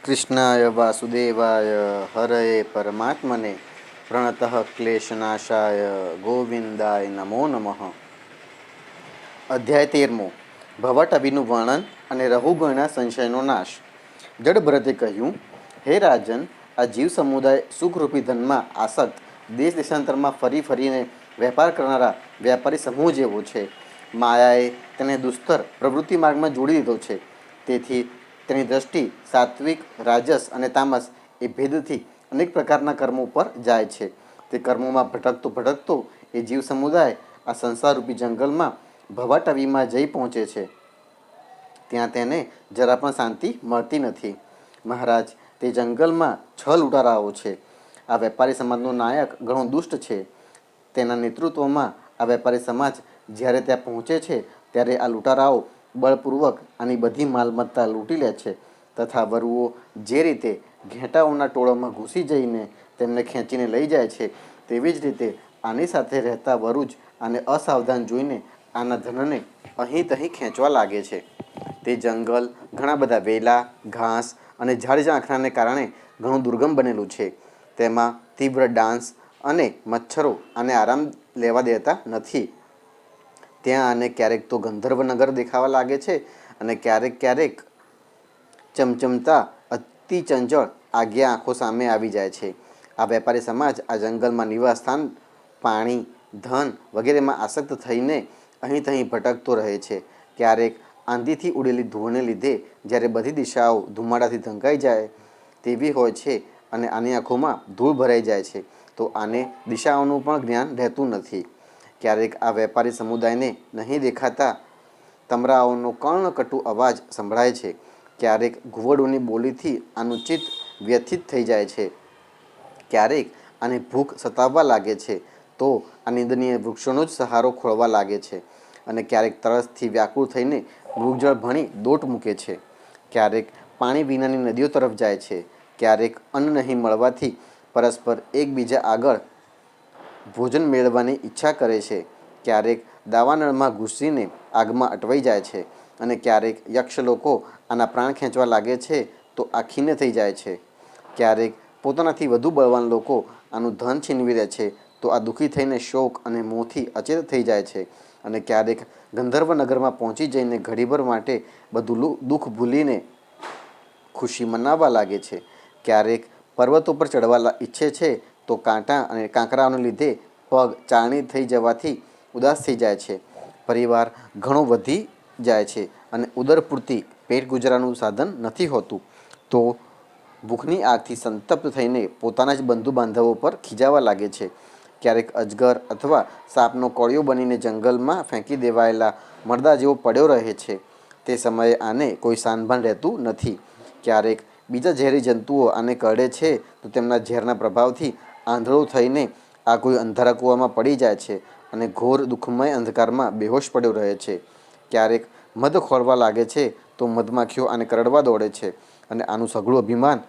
કૃષ્ણાય વાસુદેવાય હરયે પરમાત્મને પ્રણતઃ ક્લેશનાશાય ગોવિંદાય નમો નમઃ. અધ્યાય 13. ભવટવીનું વર્ણન અને રહુગણના સંશયનો નાશ. જડભરતે કહ્યું, હે રાજન, આ જીવ સમુદાય સુખરૂપી ધનમાં આસક્ત દેશ દેશાંતરમાં ફરી ફરીને વેપાર કરનારા વ્યાપારી સમૂહ જેવો છે. માયાએ તેને દુસ્તર પ્રવૃત્તિ માર્ગમાં જોડી દીધો છે. તેથી તેની દ્રષ્ટિ સાત્વિક, રાજસ અને તામસ એ ભેદથી અનેક પ્રકારના કર્મો પર જાય છે. તે કર્મોમાં ભટકતો ભટકતો એ જીવ સમુદાય આ સંસારરૂપી જંગલમાં ભવાટવીમાં જઈ પહોંચે છે. ત્યાં તેને જરા પણ શાંતિ મળતી નથી. મહારાજ, તે જંગલમાં 6 લૂંટારાઓ છે. આ વેપારી સમાજનો નાયક ઘણો દુષ્ટ છે. તેના નેતૃત્વમાં આ વેપારી સમાજ જ્યારે ત્યાં પહોંચે છે ત્યારે આ લૂંટારાઓ બળપૂર્વક આની બધી માલમત્તા લૂંટી લે છે તથા વરુઓ જે રીતે ઘેટાઓના ટોળામાં ઘૂસી જઈને તેમને ખેંચીને લઈ જાય છે તેવી જ રીતે આની સાથે રહેતા વરુ જ આને અસાવધાન જોઈને આના ધનને અહીં તહીં ખેંચવા લાગે છે. તે જંગલ ઘણા બધા વેલા, ઘાસ અને ઝાડઝાંખરાને કારણે ઘણું દુર્ગમ બનેલું છે. તેમાં તીવ્ર ડાંસ અને મચ્છરો આને આરામ લેવા દેતા નથી. ત્યાં આને ક્યારેક તો ગંધર્વનગર દેખાવા લાગે છે અને ક્યારેક ક્યારેક ચમચમતા અતિ ચંચળ આજ્ઞા આંખો સામે આવી જાય છે. આ વેપારી સમાજ આ જંગલમાં નિવાસસ્થાન, પાણી, ધન વગેરેમાં આસક્ત થઈને અહીં તહીં ભટકતો રહે છે. ક્યારેક આંધીથી ઉડેલી ધૂળને લીધે જ્યારે બધી દિશાઓ ધુમાડાથી ઢંકાઈ જાય તેવી હોય છે અને આની આંખોમાં ધૂળ ભરાઈ જાય છે તો આને દિશાઓનું પણ જ્ઞાન રહેતું નથી. ક્યારેક આ વેપારી સમુદાયને નહીં દેખાતા તમરાઓનો કર્ણકટુ અવાજ સંભળાય છે. ક્યારેક ઘુવડોની બોલીથી આનું ચિત્ત વ્યથિત થઈ જાય છે. ક્યારેક આને ભૂખ સતાવવા લાગે છે તો આ નિંદનીય વૃક્ષોનો જ સહારો ખોળવા લાગે છે અને ક્યારેક તરસથી વ્યાકુળ થઈને મૃગજળ ભણી દોટ મૂકે છે. ક્યારેક પાણી વિનાની નદીઓ તરફ જાય છે. ક્યારેક અન્ન નહીં મળવાથી પરસ્પર એકબીજા આગળ ભોજન મેળવવાની ઈચ્છા કરે છે. ક્યારેક દાવાનળમાં ઘૂસીને આગમાં અટવાઈ જાય છે અને ક્યારેક યક્ષ લોકો આના પ્રાણ ખેંચવા લાગે છે તો આ ખીન્ન થઈ જાય છે. ક્યારેક પોતાનાથી વધુ બળવાન લોકો આનું ધન છીનવી લે છે તો આ દુઃખી થઈને શોક અને મોહથી અચેત થઈ જાય છે અને ક્યારેક ગંધર્વનગરમાં પહોંચી જઈને ઘડીભર માટે બધું દુઃખ ભૂલીને ખુશી મનાવવા લાગે છે. ક્યારેક પર્વતો પર ચડવા ઈચ્છે છે તો કાંટા અને કાંકરાઓને લીધે પગ ચારણી થઈ જવાથી ઉદાસ થઈ જાય છે. પરિવાર ઘણો વધી જાય છે અને ઉદરપૂર્તિ પેટ ગુજરાતનું સાધન નથી હોતું તો ભૂખની આગથી સંતપ્ત થઈને પોતાના જ બંધુ બાંધવો પર ખીજાવા લાગે છે. ક્યારેક અજગર અથવા સાપનો કોળિયો બનીને જંગલમાં ફેંકી દેવાયેલા મરદા જેવો પડ્યો રહે છે. તે સમયે આને કોઈ સાનભાન રહેતું નથી. ક્યારેક બીજા ઝેરી જંતુઓ આને કરડે છે તો તેમના ઝેરના પ્રભાવથી આંધળો થઈને આ કોઈ અંધારા કૂવામાં પડી જાય છે અને ઘોર દુઃખમય અંધકારમાં બેહોશ પડ્યો રહે છે. ક્યારેક મધ ખોળવા લાગે છે તો મધમાખીઓ આને કરડવા દોડે છે અને આનું સઘળું અભિમાન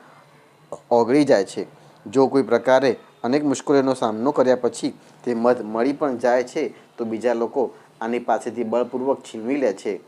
ઓગળી જાય છે. જો કોઈ પ્રકારે અનેક મુશ્કેલીઓનો સામનો કર્યા પછી તે મધ મળી પણ જાય છે તો બીજા લોકો આની પાસેથી બળપૂર્વક છીનવી લે છે.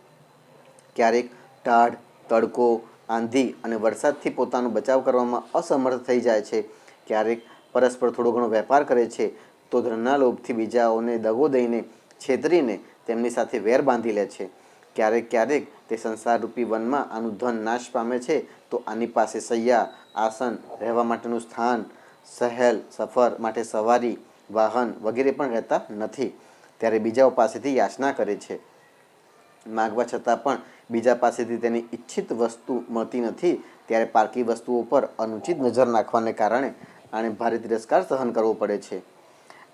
ક્યારેક ટાઢ, તડકો, આંધી અને વરસાદથી પોતાનો બચાવ કરવામાં અસમર્થ થઈ જાય છે. ક્યારેક પરસ્પર થોડો ઘણો વેપાર કરે છે તો ધનના લોભથી બીજાઓને દગો દઈને છેતરીને તેમની સાથે વેર બાંધી લે છે. ક્યારેક ક્યારેક તે સંસારરૂપી વનમાં આનું ધન નાશ પામે છે તો આની પાસે શૈયા, આસન, રહેવા માટેનું સ્થાન, સહેલ સફર માટે સવારી, વાહન વગેરે પણ રહેતા નથી. ત્યારે બીજાઓ પાસેથી યાચના કરે છે. માગવા છતાં પણ બીજા પાસેથી તેની ઈચ્છિત વસ્તુ મળતી નથી. ત્યારે પારકી વસ્તુઓ પર અનુચિત નજર નાખવાને કારણે આણે ભારે તિરસ્કાર સહન કરવો પડે છે.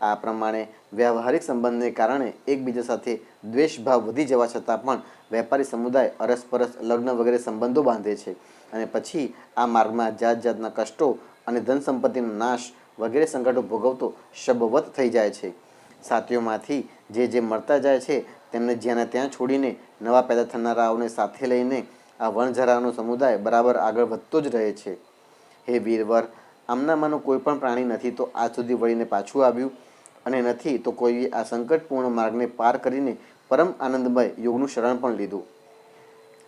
આ પ્રમાણે વ્યવહારિક સંબંધને કારણે એકબીજા સાથે દ્વેષભાવ વધી જવા છતાં પણ વેપારી સમુદાય અરસપરસ લગ્ન વગેરે સંબંધો બાંધે છે અને પછી આ માર્ગમાં જાત જાતના કષ્ટો અને ધન સંપત્તિનો નાશ વગેરે સંકટો ભોગવતો શબવત થઈ જાય છે. સાથીઓમાંથી જે મળતા જાય છે તેમને જ્યાં ત્યાં છોડીને નવા પેદા થનારાઓને સાથે લઈને આ વણઝરાનો સમુદાય બરાબર આગળ વધતો જ રહે છે. હે વીરવર, આમનામાંનું કોઈ પણ પ્રાણી નથી તો આજ સુધી વળીને પાછું આવ્યું અને નથી તો કોઈએ આ સંકટપૂર્ણ માર્ગને પાર કરીને પરમ આનંદમય યોગનું શરણ પણ લીધું.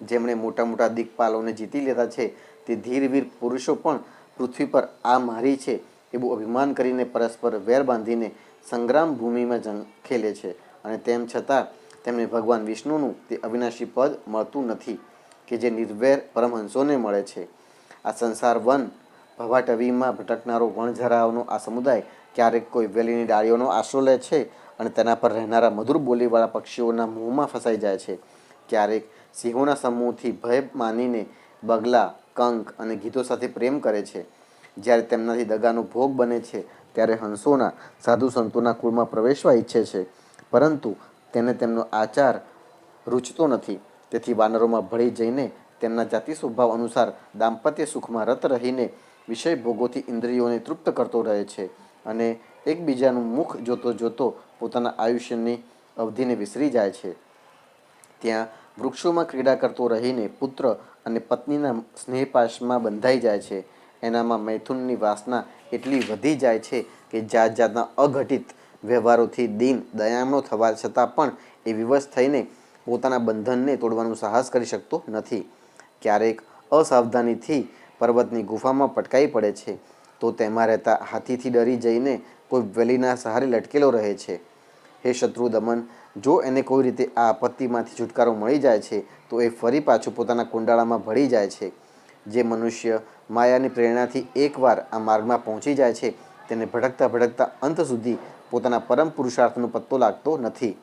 જેમણે મોટા મોટા દિક્પાલોને જીતી લીધા છે તે ધીરવીર પુરુષો પણ પૃથ્વી પર આ મારી છે એવું અભિમાન કરીને પરસ્પર વેર બાંધીને સંગ્રામ ભૂમિમાં જંગ ખેલે છે અને તેમ છતાં તેમને ભગવાન વિષ્ણુનું તે અવિનાશી પદ મળતું નથી કે જે નિર્વેર પરમહંસોને મળે છે. આ સંસાર વન ભવાટવીમાં ભટકનારો વણઝરાવનો આ સમુદાય ક્યારેક કોઈ વેલીની ડાળીઓનો આશરો લે છે અને તેના પર રહેનારા મધુર બોલીવાળા પક્ષીઓના મોંમાં ફસાઈ જાય છે. ક્યારેક સિંહોના સમૂહથી ભય માનીને બગલા, કંક અને ગીતો સાથે પ્રેમ કરે છે. જ્યારે તેમનાથી દગાનો ભોગ બને છે ત્યારે હંસોના સાધુ સંતોના કુળમાં પ્રવેશવા ઈચ્છે છે, પરંતુ તેને તેમનો આચાર રૂચતો નથી. તેથી વાનરોમાં ભળી જઈને તેમના જાતિ સ્વભાવ અનુસાર દાંપત્ય સુખમાં રત રહીને વિષય ભોગોથી ઇન્દ્રિયોને તૃપ્ત કરતો રહે છે અને એકબીજાનું મુખ જોતો જોતો પોતાના આયુષ્યની અવધિને વિસરી જાય છે. ત્યાં વૃક્ષોમાં ક્રીડા કરતો રહીને પુત્ર અને પત્નીના સ્નેહપાશમાં બંધાઈ જાય છે. એનામાં મૈથુનની વાસના એટલી વધી જાય છે કે જાત જાતના અઘટિત વ્યવહારોથી દીન દયામણો થવા છતાં પણ એ વિવશ થઈને પોતાના બંધનને તોડવાનું સાહસ કરી શકતો નથી. ક્યારેક અસાવધાનીથી પર્વતની ગુફામાં પટકાઈ પડે છે તો તેમાં રહેતા હાથીથી ડરી જઈને કોઈ વેલીના સહારે લટકેલો રહે છે. હે શત્રુ દમન, જો એને કોઈ રીતે આ આપત્તિમાંથી છુટકારો મળી જાય છે તો એ ફરી પાછું પોતાના કુંડાળામાં ભળી જાય છે. જે મનુષ્ય માયાની પ્રેરણાથી એકવાર આ માર્ગમાં પહોંચી જાય છે તેને ભટકતા ભટકતા અંત સુધી પોતાના પરમ પુરુષાર્થનો પત્તો લાગતો નથી.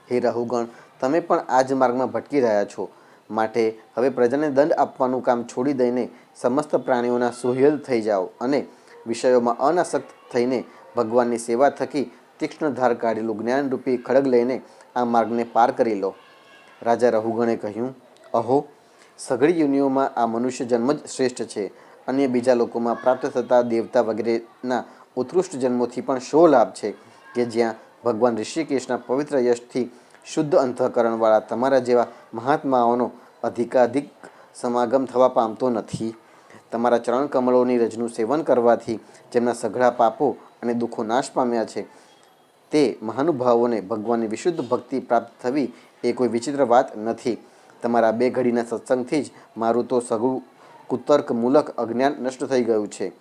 હે રહુગણ, તમે પણ આ જ માર્ગમાં ભટકી રહ્યા છો, માટે હવે પ્રજાને દંડ આપવાનું કામ છોડી દઈને સમસ્ત પ્રાણીઓના સુહેલ થઈ જાઓ અને વિષયોમાં અનાસક્ત થઈને ભગવાનની સેવા થકી તીક્ષ્ણ ધાર કાઢેલું જ્ઞાનરૂપી ખડગ લઈને આ માર્ગને પાર કરી લો. રાજા રહુગણે કહ્યું, અહો, સઘળી યોનિઓમાં આ મનુષ્ય જન્મ જ શ્રેષ્ઠ છે. અન્ય બીજા લોકોમાં પ્રાપ્ત થતા દેવતા વગેરેના ઉત્કૃષ્ટ જન્મોથી પણ શો લાભ છે કે જ્યાં ભગવાન ઋષિકેશના પવિત્ર યશથી શુદ્ધ અંતઃકરણવાળા તમારા જેવા મહાત્માઓનો અધિકાધિક સમાગમ થવા પામતો નથી. તમારા ચરણ કમળોની રજનું સેવન કરવાથી જેમના સઘળા પાપો અને દુઃખો નાશ પામ્યા છે તે મહાનુભાવોને ભગવાનની વિશુદ્ધ ભક્તિ પ્રાપ્ત થવી એ કોઈ વિચિત્ર વાત નથી. તમારા 2 ઘડીના સત્સંગથી જ મારું તો સઘળું કુતર્ક મૂલક અજ્ઞાન નષ્ટ થઈ ગયું છે.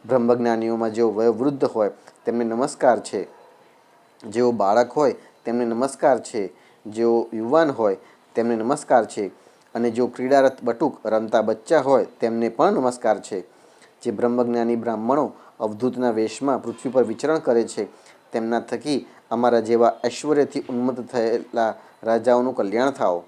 બ્રહ્મજ્ઞાનીઓમાં જેઓ વયોવૃદ્ધ હોય તેમને નમસ્કાર છે, જેઓ બાળક હોય તેમને નમસ્કાર છે, જેઓ યુવાન હોય તેમને નમસ્કાર છે અને જેઓ ક્રીડારત બટુક રમતા બચ્ચા હોય તેમને પણ નમસ્કાર છે. જે બ્રહ્મજ્ઞાની બ્રાહ્મણો અવધૂતના વેશમાં પૃથ્વી પર વિચરણ કરે છે તેમના થકી અમારા જેવા ઐશ્વર્યથી ઉન્મત્ત થયેલા રાજાઓનું કલ્યાણ થાઓ.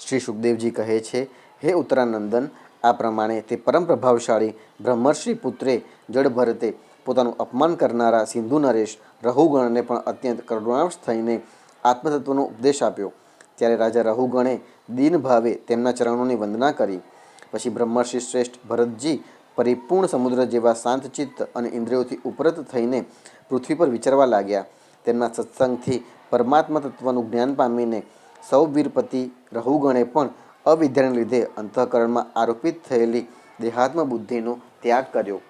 શ્રી સુખદેવજી કહે છે, હે ઉત્તરાનંદન, આ પ્રમાણે તે પરમ પ્રભાવશાળી બ્રહ્મર્ષિ પુત્રે જડભરતે પોતાનું અપમાન કરનારા સિંધુ નરેશ રહુગણને પણ અત્યંત કરુણાવશ થઈને આત્મતત્વનો ઉપદેશ આપ્યો. ત્યારે રાજા રહુગણે દીન ભાવે તેમના ચરણોની વંદના કરી. પછી બ્રહ્મર્ષિ શ્રેષ્ઠ ભરતજી પરિપૂર્ણ સમુદ્ર જેવા શાંતચિત્ત અને ઇન્દ્રિયોથી ઉપરત થઈને પૃથ્વી પર વિચરવા લાગ્યા. તેમના સત્સંગથી પરમાત્મા તત્વનું જ્ઞાન પામીને સૌવીરપતિ રહુગણે પણ અવિદ્યાને લીધે અંતઃકરણમાં આરોપિત થયેલી દેહાત્મ બુદ્ધિનો ત્યાગ કર્યો.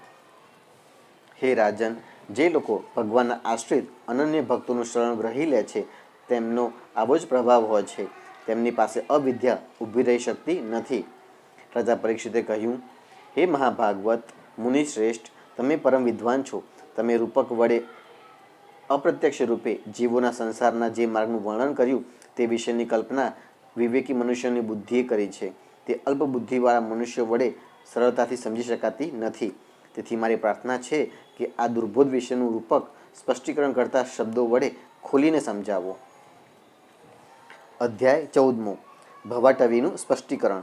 હે રાજન, જે લોકો ભગવાનના આશ્રિત અનન્ય ભક્તોનું શરણ ગ્રહી લે છે તેમનો આવો જ પ્રભાવ હોય છે. તેમની પાસે અવિદ્યા ઊભી રહી શકતી નથી. રાજા પરીક્ષિતે કહ્યું, હે મહાભાગવત મુનિશ્રેષ્ઠ, તમે પરમ વિદ્વાન છો. તમે રૂપક વડે અપ્રત્યક્ષ રૂપે જીવોના સંસારના જે માર્ગનું વર્ણન કર્યું તે વિશેની કલ્પના વિવેકી મનુષ્યની બુદ્ધિએ કરી છે. તે અલ્પ બુદ્ધિવાળા મનુષ્ય વડે સરળતાથી સમજી શકાતી નથી. તેથી મારી પ્રાર્થના છે કે આ દુર્બોધ વિશેનું રૂપક સ્પષ્ટીકરણ કરતા શબ્દો વડે ખોલીને સમજાવો. અધ્યાય 14 ભવાટવીનું સ્પષ્ટીકરણ.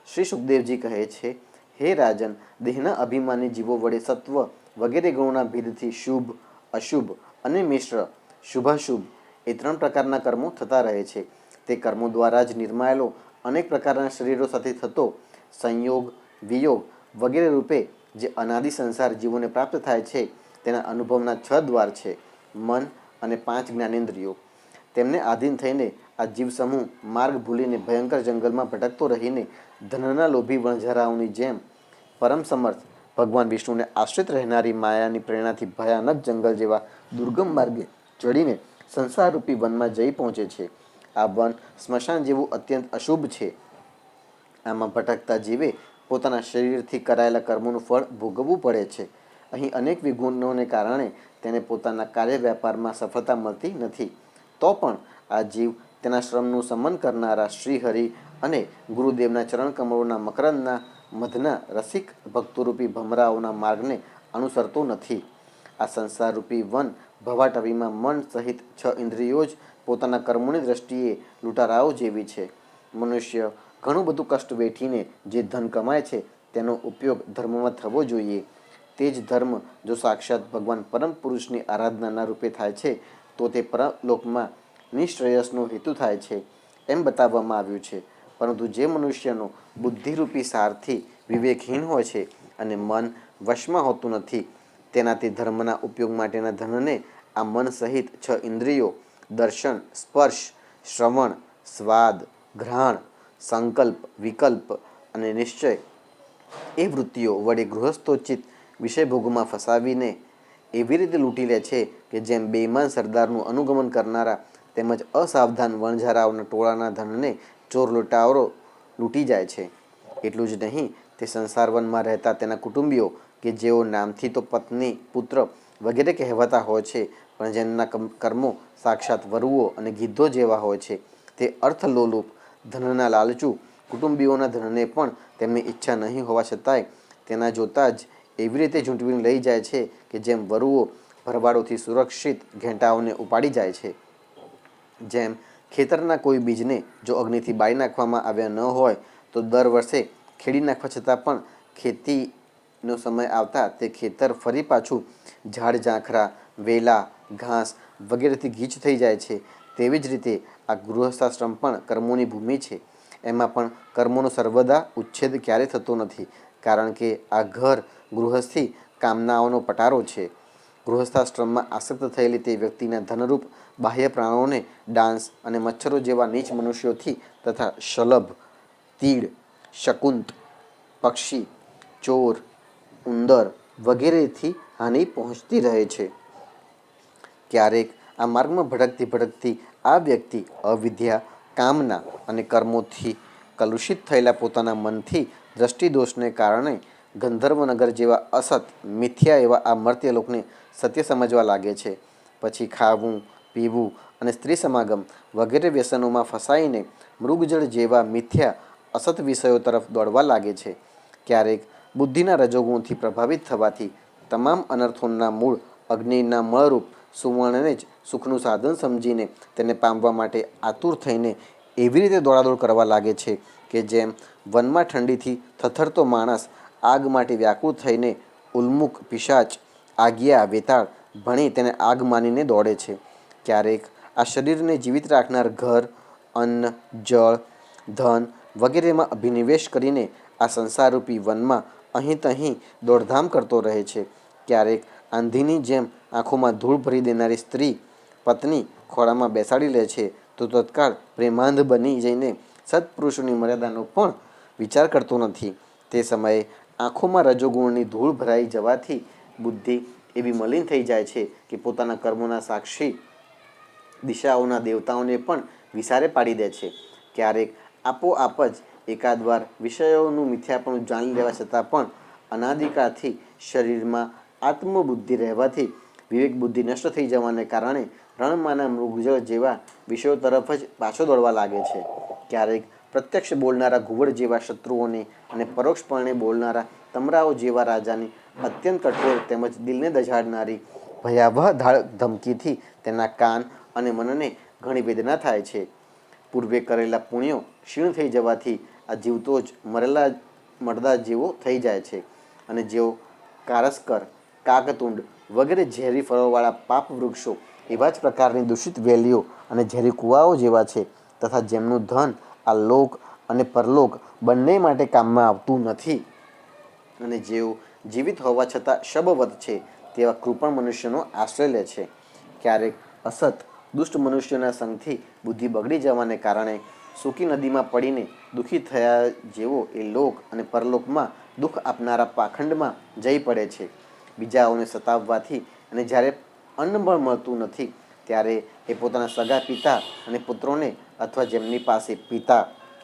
શ્રી સુખદેવજી કહે છે, હે રાજન, દેહના અભિમાની જીવો વડે સત્વ વગેરે ગુણોના ભેદથી શુભ, અશુભ અને મિશ્ર, શુભાશુભ એ 3 પ્રકારના કર્મો થતા રહે છે. તે કર્મો દ્વારા જ નિર્માયેલો અનેક પ્રકારના શરીરો સાથે થતો સંયોગ, વિયોગ વગેરે રૂપે જે અનાદિ સંસાર જીવોને પ્રાપ્ત થાય છે તેના અનુભવના 6 દ્વાર છે: મન અને 5 જ્ઞાનેન્દ્રિયો. તેમને આધીન થઈને આ જીવ સમૂહ માર્ગ ભૂલીને ભયંકર જંગલમાં ભટકતો રહીને ધનના લોભી વણઝારાઓની જેમ પરમ સમર્થ ભગવાન વિષ્ણુને આશ્રિત રહેનારી માયાની પ્રેરણાથી ભયાનક જંગલ જેવા દુર્ગમ માર્ગે ચડીને સંસારરૂપી વનમાં જઈ પહોંચે છે. આ વન સ્મશાન જેવું અત્યંત અશુભ છે. આમાં ભટકતા જીવે પોતાના શરીરથી કરાયેલા કર્મોનું ફળ ભોગવવું પડે છે. અહીં અનેક વિઘ્નોને કારણે તેને પોતાના કાર્ય વ્યાપારમાં સફળતા મળતી નથી. તો પણ આ જીવ તેના શ્રમનું સમન કરનારા શ્રીહરિ અને ગુરુદેવના ચરણકમળોના મકરંદના મધના રસિક ભક્તોરૂપી ભમરાઓના માર્ગને અનુસરતો નથી. આ સંસારરૂપી વન ભવાટવીમાં મન સહિત 6 ઇન્દ્રિયો જ પોતાના કર્મોની દ્રષ્ટિએ લૂંટારાઓ જેવી છે. મનુષ્ય ઘણું બધું કષ્ટ વેઠીને જે ધન કમાય છે તેનો ઉપયોગ ધર્મમાં થવો જોઈએ. તે જ ધર્મ જો સાક્ષાત ભગવાન પરમ પુરુષની આરાધનાના રૂપે થાય છે તો તે પરલોકમાં નિશ્રેયસનો હેતુ થાય છે એમ બતાવવામાં આવ્યું છે. પરંતુ જે મનુષ્યનો બુદ્ધિરૂપી સારથી વિવેકહીન હોય છે અને મન વશમાં હોતું નથી, તેનાથી ધર્મના ઉપયોગ માટેના ધનને આ મન સહિત 6 ઇન્દ્રિયો દર્શન, સ્પર્શ, શ્રવણ, સ્વાદ, ઘ્રાણ, સંકલ્પ, વિકલ્પ અને નિશ્ચય એ વૃત્તિઓ વડે ગૃહસ્થોચિત વિષયભોગમાં ફસાવીને એવી રીતે લૂંટી લે છે કે જેમ બેઈમાન સરદારનું અનુગમન કરનારા તેમજ અસાવધાન વણઝારાઓના ટોળાના ધનને ચોર લૂંટારો લૂંટી જાય છે. એટલું જ નહીં, તે સંસારવનમાં રહેતા તેના કુટુંબીઓ કે જેઓ નામથી તો પત્ની, પુત્ર વગેરે કહેવાતા હોય છે, પણ જેમના કર્મો સાક્ષાત વરુઓ અને ગિદ્ધો જેવા હોય છે, તે અર્થલોલુપ, ધનના લાલચુ કુટુંબીઓના ધનને પણ તેમની ઈચ્છા નહીં હોવા છતાંય તેના જોતા જ એવી રીતે ઝૂંટવીને લઈ જાય છે કે જેમ વરુઓ ભરવાડોથી સુરક્ષિત ઘેંટાઓને ઉપાડી જાય છે. જેમ ખેતરના કોઈ બીજને જો અગ્નિથી બાળી નાખવામાં આવ્યા ન હોય તો દર વર્ષે ખેડી નાખવા છતાં પણ ખેતીનો સમય આવતા તે ખેતર ફરી પાછું ઝાડ ઝાંખરા, વેલા, ઘાસ વગેરેથી ગીચ થઈ જાય છે, તેવી જ રીતે આ ગૃહસ્થાશ્રમ પણ કર્મોની ભૂમિ છે. એમાં પણ કર્મોનો સર્વદા ઉચ્છેદ ક્યારેય થતો નથી, કારણ કે આ ઘર ગૃહસ્થી કામનાઓનો પટારો છે. ગૃહસ્થાશ્રમમાં આસક્ત થયેલી તે વ્યક્તિના ધનરૂપ બાહ્ય પ્રાણોને ડાંસ અને મચ્છરો જેવા નીચ મનુષ્યોથી તથા શલભ, તીડ, શકુંત, પક્ષી, ચોર, ઉંદર વગેરેથી હાનિ પહોંચતી રહે છે. ક્યારેક આ માર્ગમાં ભટકતી આ વ્યક્તિ અવિદ્યા, કામના અને કર્મોથી કલુષિત થયેલા પોતાના મનથી દ્રષ્ટિદોષને કારણે ગંધર્વનગર જેવા અસત, મિથ્યા એવા આ મર્ત્યલોકને સત્ય સમજવા લાગે છે. પછી ખાવું, પીવું અને સ્ત્રી સમાગમ વગેરે વ્યસનોમાં ફસાઈને મૃગજળ જેવા મિથ્યા અસત વિષયો તરફ દોડવા લાગે છે. ક્યારેક બુદ્ધિના રજોગુણથી પ્રભાવિત થવાથી તમામ અનર્થોના મૂળ અગ્નિના મળરૂપ સુવર્ણને જ સુખનું સાધન સમજીને તેને પામવા માટે આતુર થઈને એવી રીતે દોડાદોડ કરવા લાગે છે કે જેમ વનમાં ઠંડીથી થથરતો માણસ આગ માટે વ્યાકુળ થઈને ઉન્મુખ પિશાચ આગિયા વેતાળ ભણી તેને આગ માનીને દોડે છે. ક્યારેક આ શરીરને જીવિત રાખનાર ઘર, અન્ન, જળ, ધન વગેરેમાં અભિનિવેશ કરીને આ સંસારરૂપી વનમાં અહીં તહીં દોડધામ કરતો રહે છે. ક્યારેક આંધીની જેમ આંખોમાં ધૂળ ભરી દેનારી સ્ત્રી પત્ની ખોળામાં બેસાડી લે છે તો તત્કાળ પ્રેમાંધ બની જઈને સત્પુરુષોની મર્યાદાનો પણ વિચાર કરતો નથી. તે સમયે આંખોમાં રજોગુણની ધૂળ ભરાઈ જવાથી બુદ્ધિ એવી મલિન થઈ જાય છે કે પોતાના કર્મોના સાક્ષી દિશાઓના દેવતાઓને પણ વિસારે પાડી દે છે. ક્યારેક આપોઆપ જ એકાદ વાર વિષયોનું મિથ્યાપણું જાણી લેવા છતાં પણ અનાદિકાળથી શરીરમાં આત્મબુદ્ધિ રહેવાથી વિવેક બુદ્ધિ નષ્ટ થઈ જવાને કારણે રણમાંના મૃગજળ જેવા વિષયો તરફ જ પાછો દોડવા લાગે છે. ક્યારેક પ્રત્યક્ષ બોલનારા ઘુવડ જેવા શત્રુઓને અને પરોક્ષપણે બોલનારા તમરાઓ જેવા રાજાની અત્યંત કઠોર તેમજ દિલને દઝાડનારી ભયાવહ ધમકીથી તેના કાન અને મનને ઘણી વેદના થાય છે. પૂર્વે કરેલા પુણ્યો ક્ષીણ થઈ જવાથી આ જીવતો જ મરેલા મરદા જેવો થઈ જાય છે અને જેઓ કારસ્કર, કાકતુંડ વગેરે ઝેરી ફળોવાળા પાપ વૃક્ષો એવા જ પ્રકારની દૂષિત વેલીઓ અને ઝેરી કૂવાઓ જેવા છે તથા જેમનું ધન આ લોક અને પરલોક બંને માટે કામમાં આવતું નથી અને જેઓ જીવિત હોવા છતાં શબવત છે તેવા કૃપણ મનુષ્યનો આશ્રય લે છે. ક્યારેક અસત દુષ્ટ મનુષ્યોના સંગથી બુદ્ધિ બગડી જવાને કારણે સૂકી નદીમાં પડીને દુઃખી થયા જેવો એ લોક અને પરલોકમાં દુઃખ આપનારા પાખંડમાં જઈ પડે છે. બીજાઓને સતાવવાથી અને જ્યારે અન્ન પણ મળતું નથી ત્યારે એ પોતાના સગા પિતા અને પુત્રોને અથવા જેમની પાસે પિતા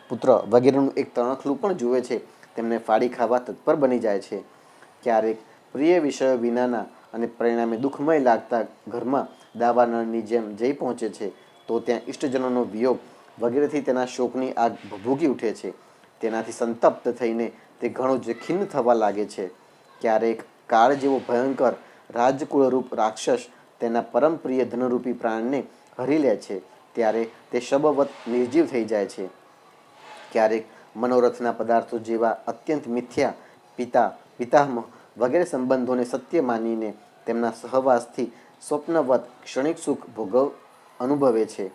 પુત્ર વગેરેનું એક તણખલું પણ જુએ છે તેમને ફાડી ખાવા તત્પર બની જાય છે. ક્યારેક પ્રિય વિષયો વિનાના અને પરિણામે દુઃખમય લાગતા ઘરમાં દાવાનળની જેમ જઈ પહોંચે છે તો ત્યાં ઇષ્ટજનોનો વિયોગ વગેરેથી તેના શોકની આગ ભભૂકી ઉઠે છે. તેનાથી સંતપ્ત થઈને તે ઘણો જ ખિન્ન થવા લાગે છે. ક્યારેક કાળ જેવો ભયંકર રાજકુળરૂપ રાક્ષસ તેના પરમ પ્રિય ધનરૂપી પ્રાણને હરી લે છે ત્યારે તે શબવત નિર્જીવ થઈ જાય છે. ક્યારેક મનોરથના પદાર્થો જેવા અત્યંત મિથ્યા પિતા પિતામહ વગેરે સંબંધોને સત્ય માનીને તેમના સહવાસથી સ્વપ્નવત ક્ષણિક સુખ અનુભવે છે.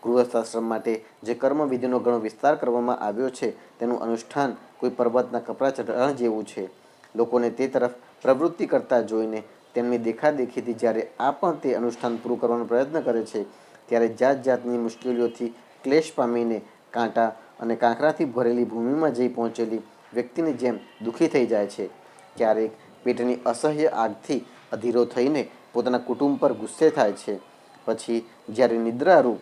ગૃહસ્થાશ્રમ માટે જે કર્મવિધિનો ઘણો વિસ્તાર કરવામાં આવ્યો છે તેનું અનુષ્ઠાન કોઈ પર્વતના કપરા ચઢાણ જેવું છે. લોકોને તે તરફ પ્રવૃત્તિ કરતા જોઈને તેમની દેખાદેખીથી જ્યારે આ પણ તે અનુષ્ઠાન પૂરું કરવાનો પ્રયત્ન કરે છે ત્યારે જાત જાતની મુશ્કેલીઓથી ક્લેશ પામીને કાંટા અને કાંકરાથી ભરેલી ભૂમિમાં જઈ પહોંચેલી વ્યક્તિની જેમ દુઃખી થઈ જાય છે. ક્યારેક પેટની અસહ્ય આગથી અધીરો થઈને પોતાના કુટુંબ પર ગુસ્સે થાય છે. પછી જ્યારે નિદ્રારૂપ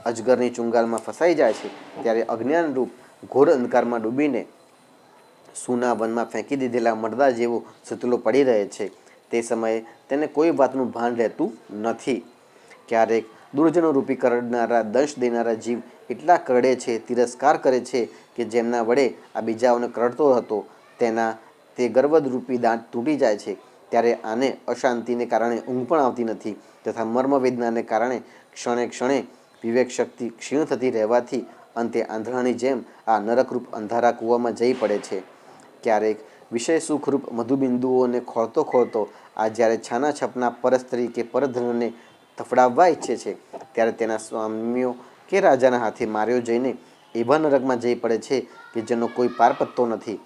અજગરની ચુંગાલમાં ફસાઈ જાય છે ત્યારે અજ્ઞાનરૂપ ઘોર અંધકારમાં ડૂબીને સૂના વનમાં ફેંકી દીધેલા મરદા જેવો સૂતલો પડી રહે છે. તે સમયે તેને કોઈ વાતનું ભાન રહેતું નથી. ક્યારેક દુર્જનોરૂપી કરડનારા દંશ દેનારા જીવ એટલા કરડે છે, તિરસ્કાર કરે છે કે જેમના વડે આ બીજાઓને કરડતો હતો તેના તે ગર્વરૂપી દાંત તૂટી જાય છે. ત્યારે આને અશાંતિને કારણે ઊંઘ પણ આવતી નથી તથા મર્મવેદનાને કારણે ક્ષણે ક્ષણે વિવેક શક્તિ ક્ષીણ થતી રહેવાથી અંતે આંધળાની જેમ આ નરકરૂપ અંધારા કૂવામાં જઈ પડે છે. ક્યારેક વિષય સુખરૂપ મધુબિંદુઓને ખોળતો ખોળતો આ જ્યારે છાના છપના પરસ્ત્રી કે પરધનને તફડાવવા ઈચ્છે છે ત્યારે તેના સ્વામીઓ કે રાજાના હાથે માર્યો જઈને એવા નરકમાં જઈ પડે છે કે જેનો કોઈ પાર પત્તો નથી.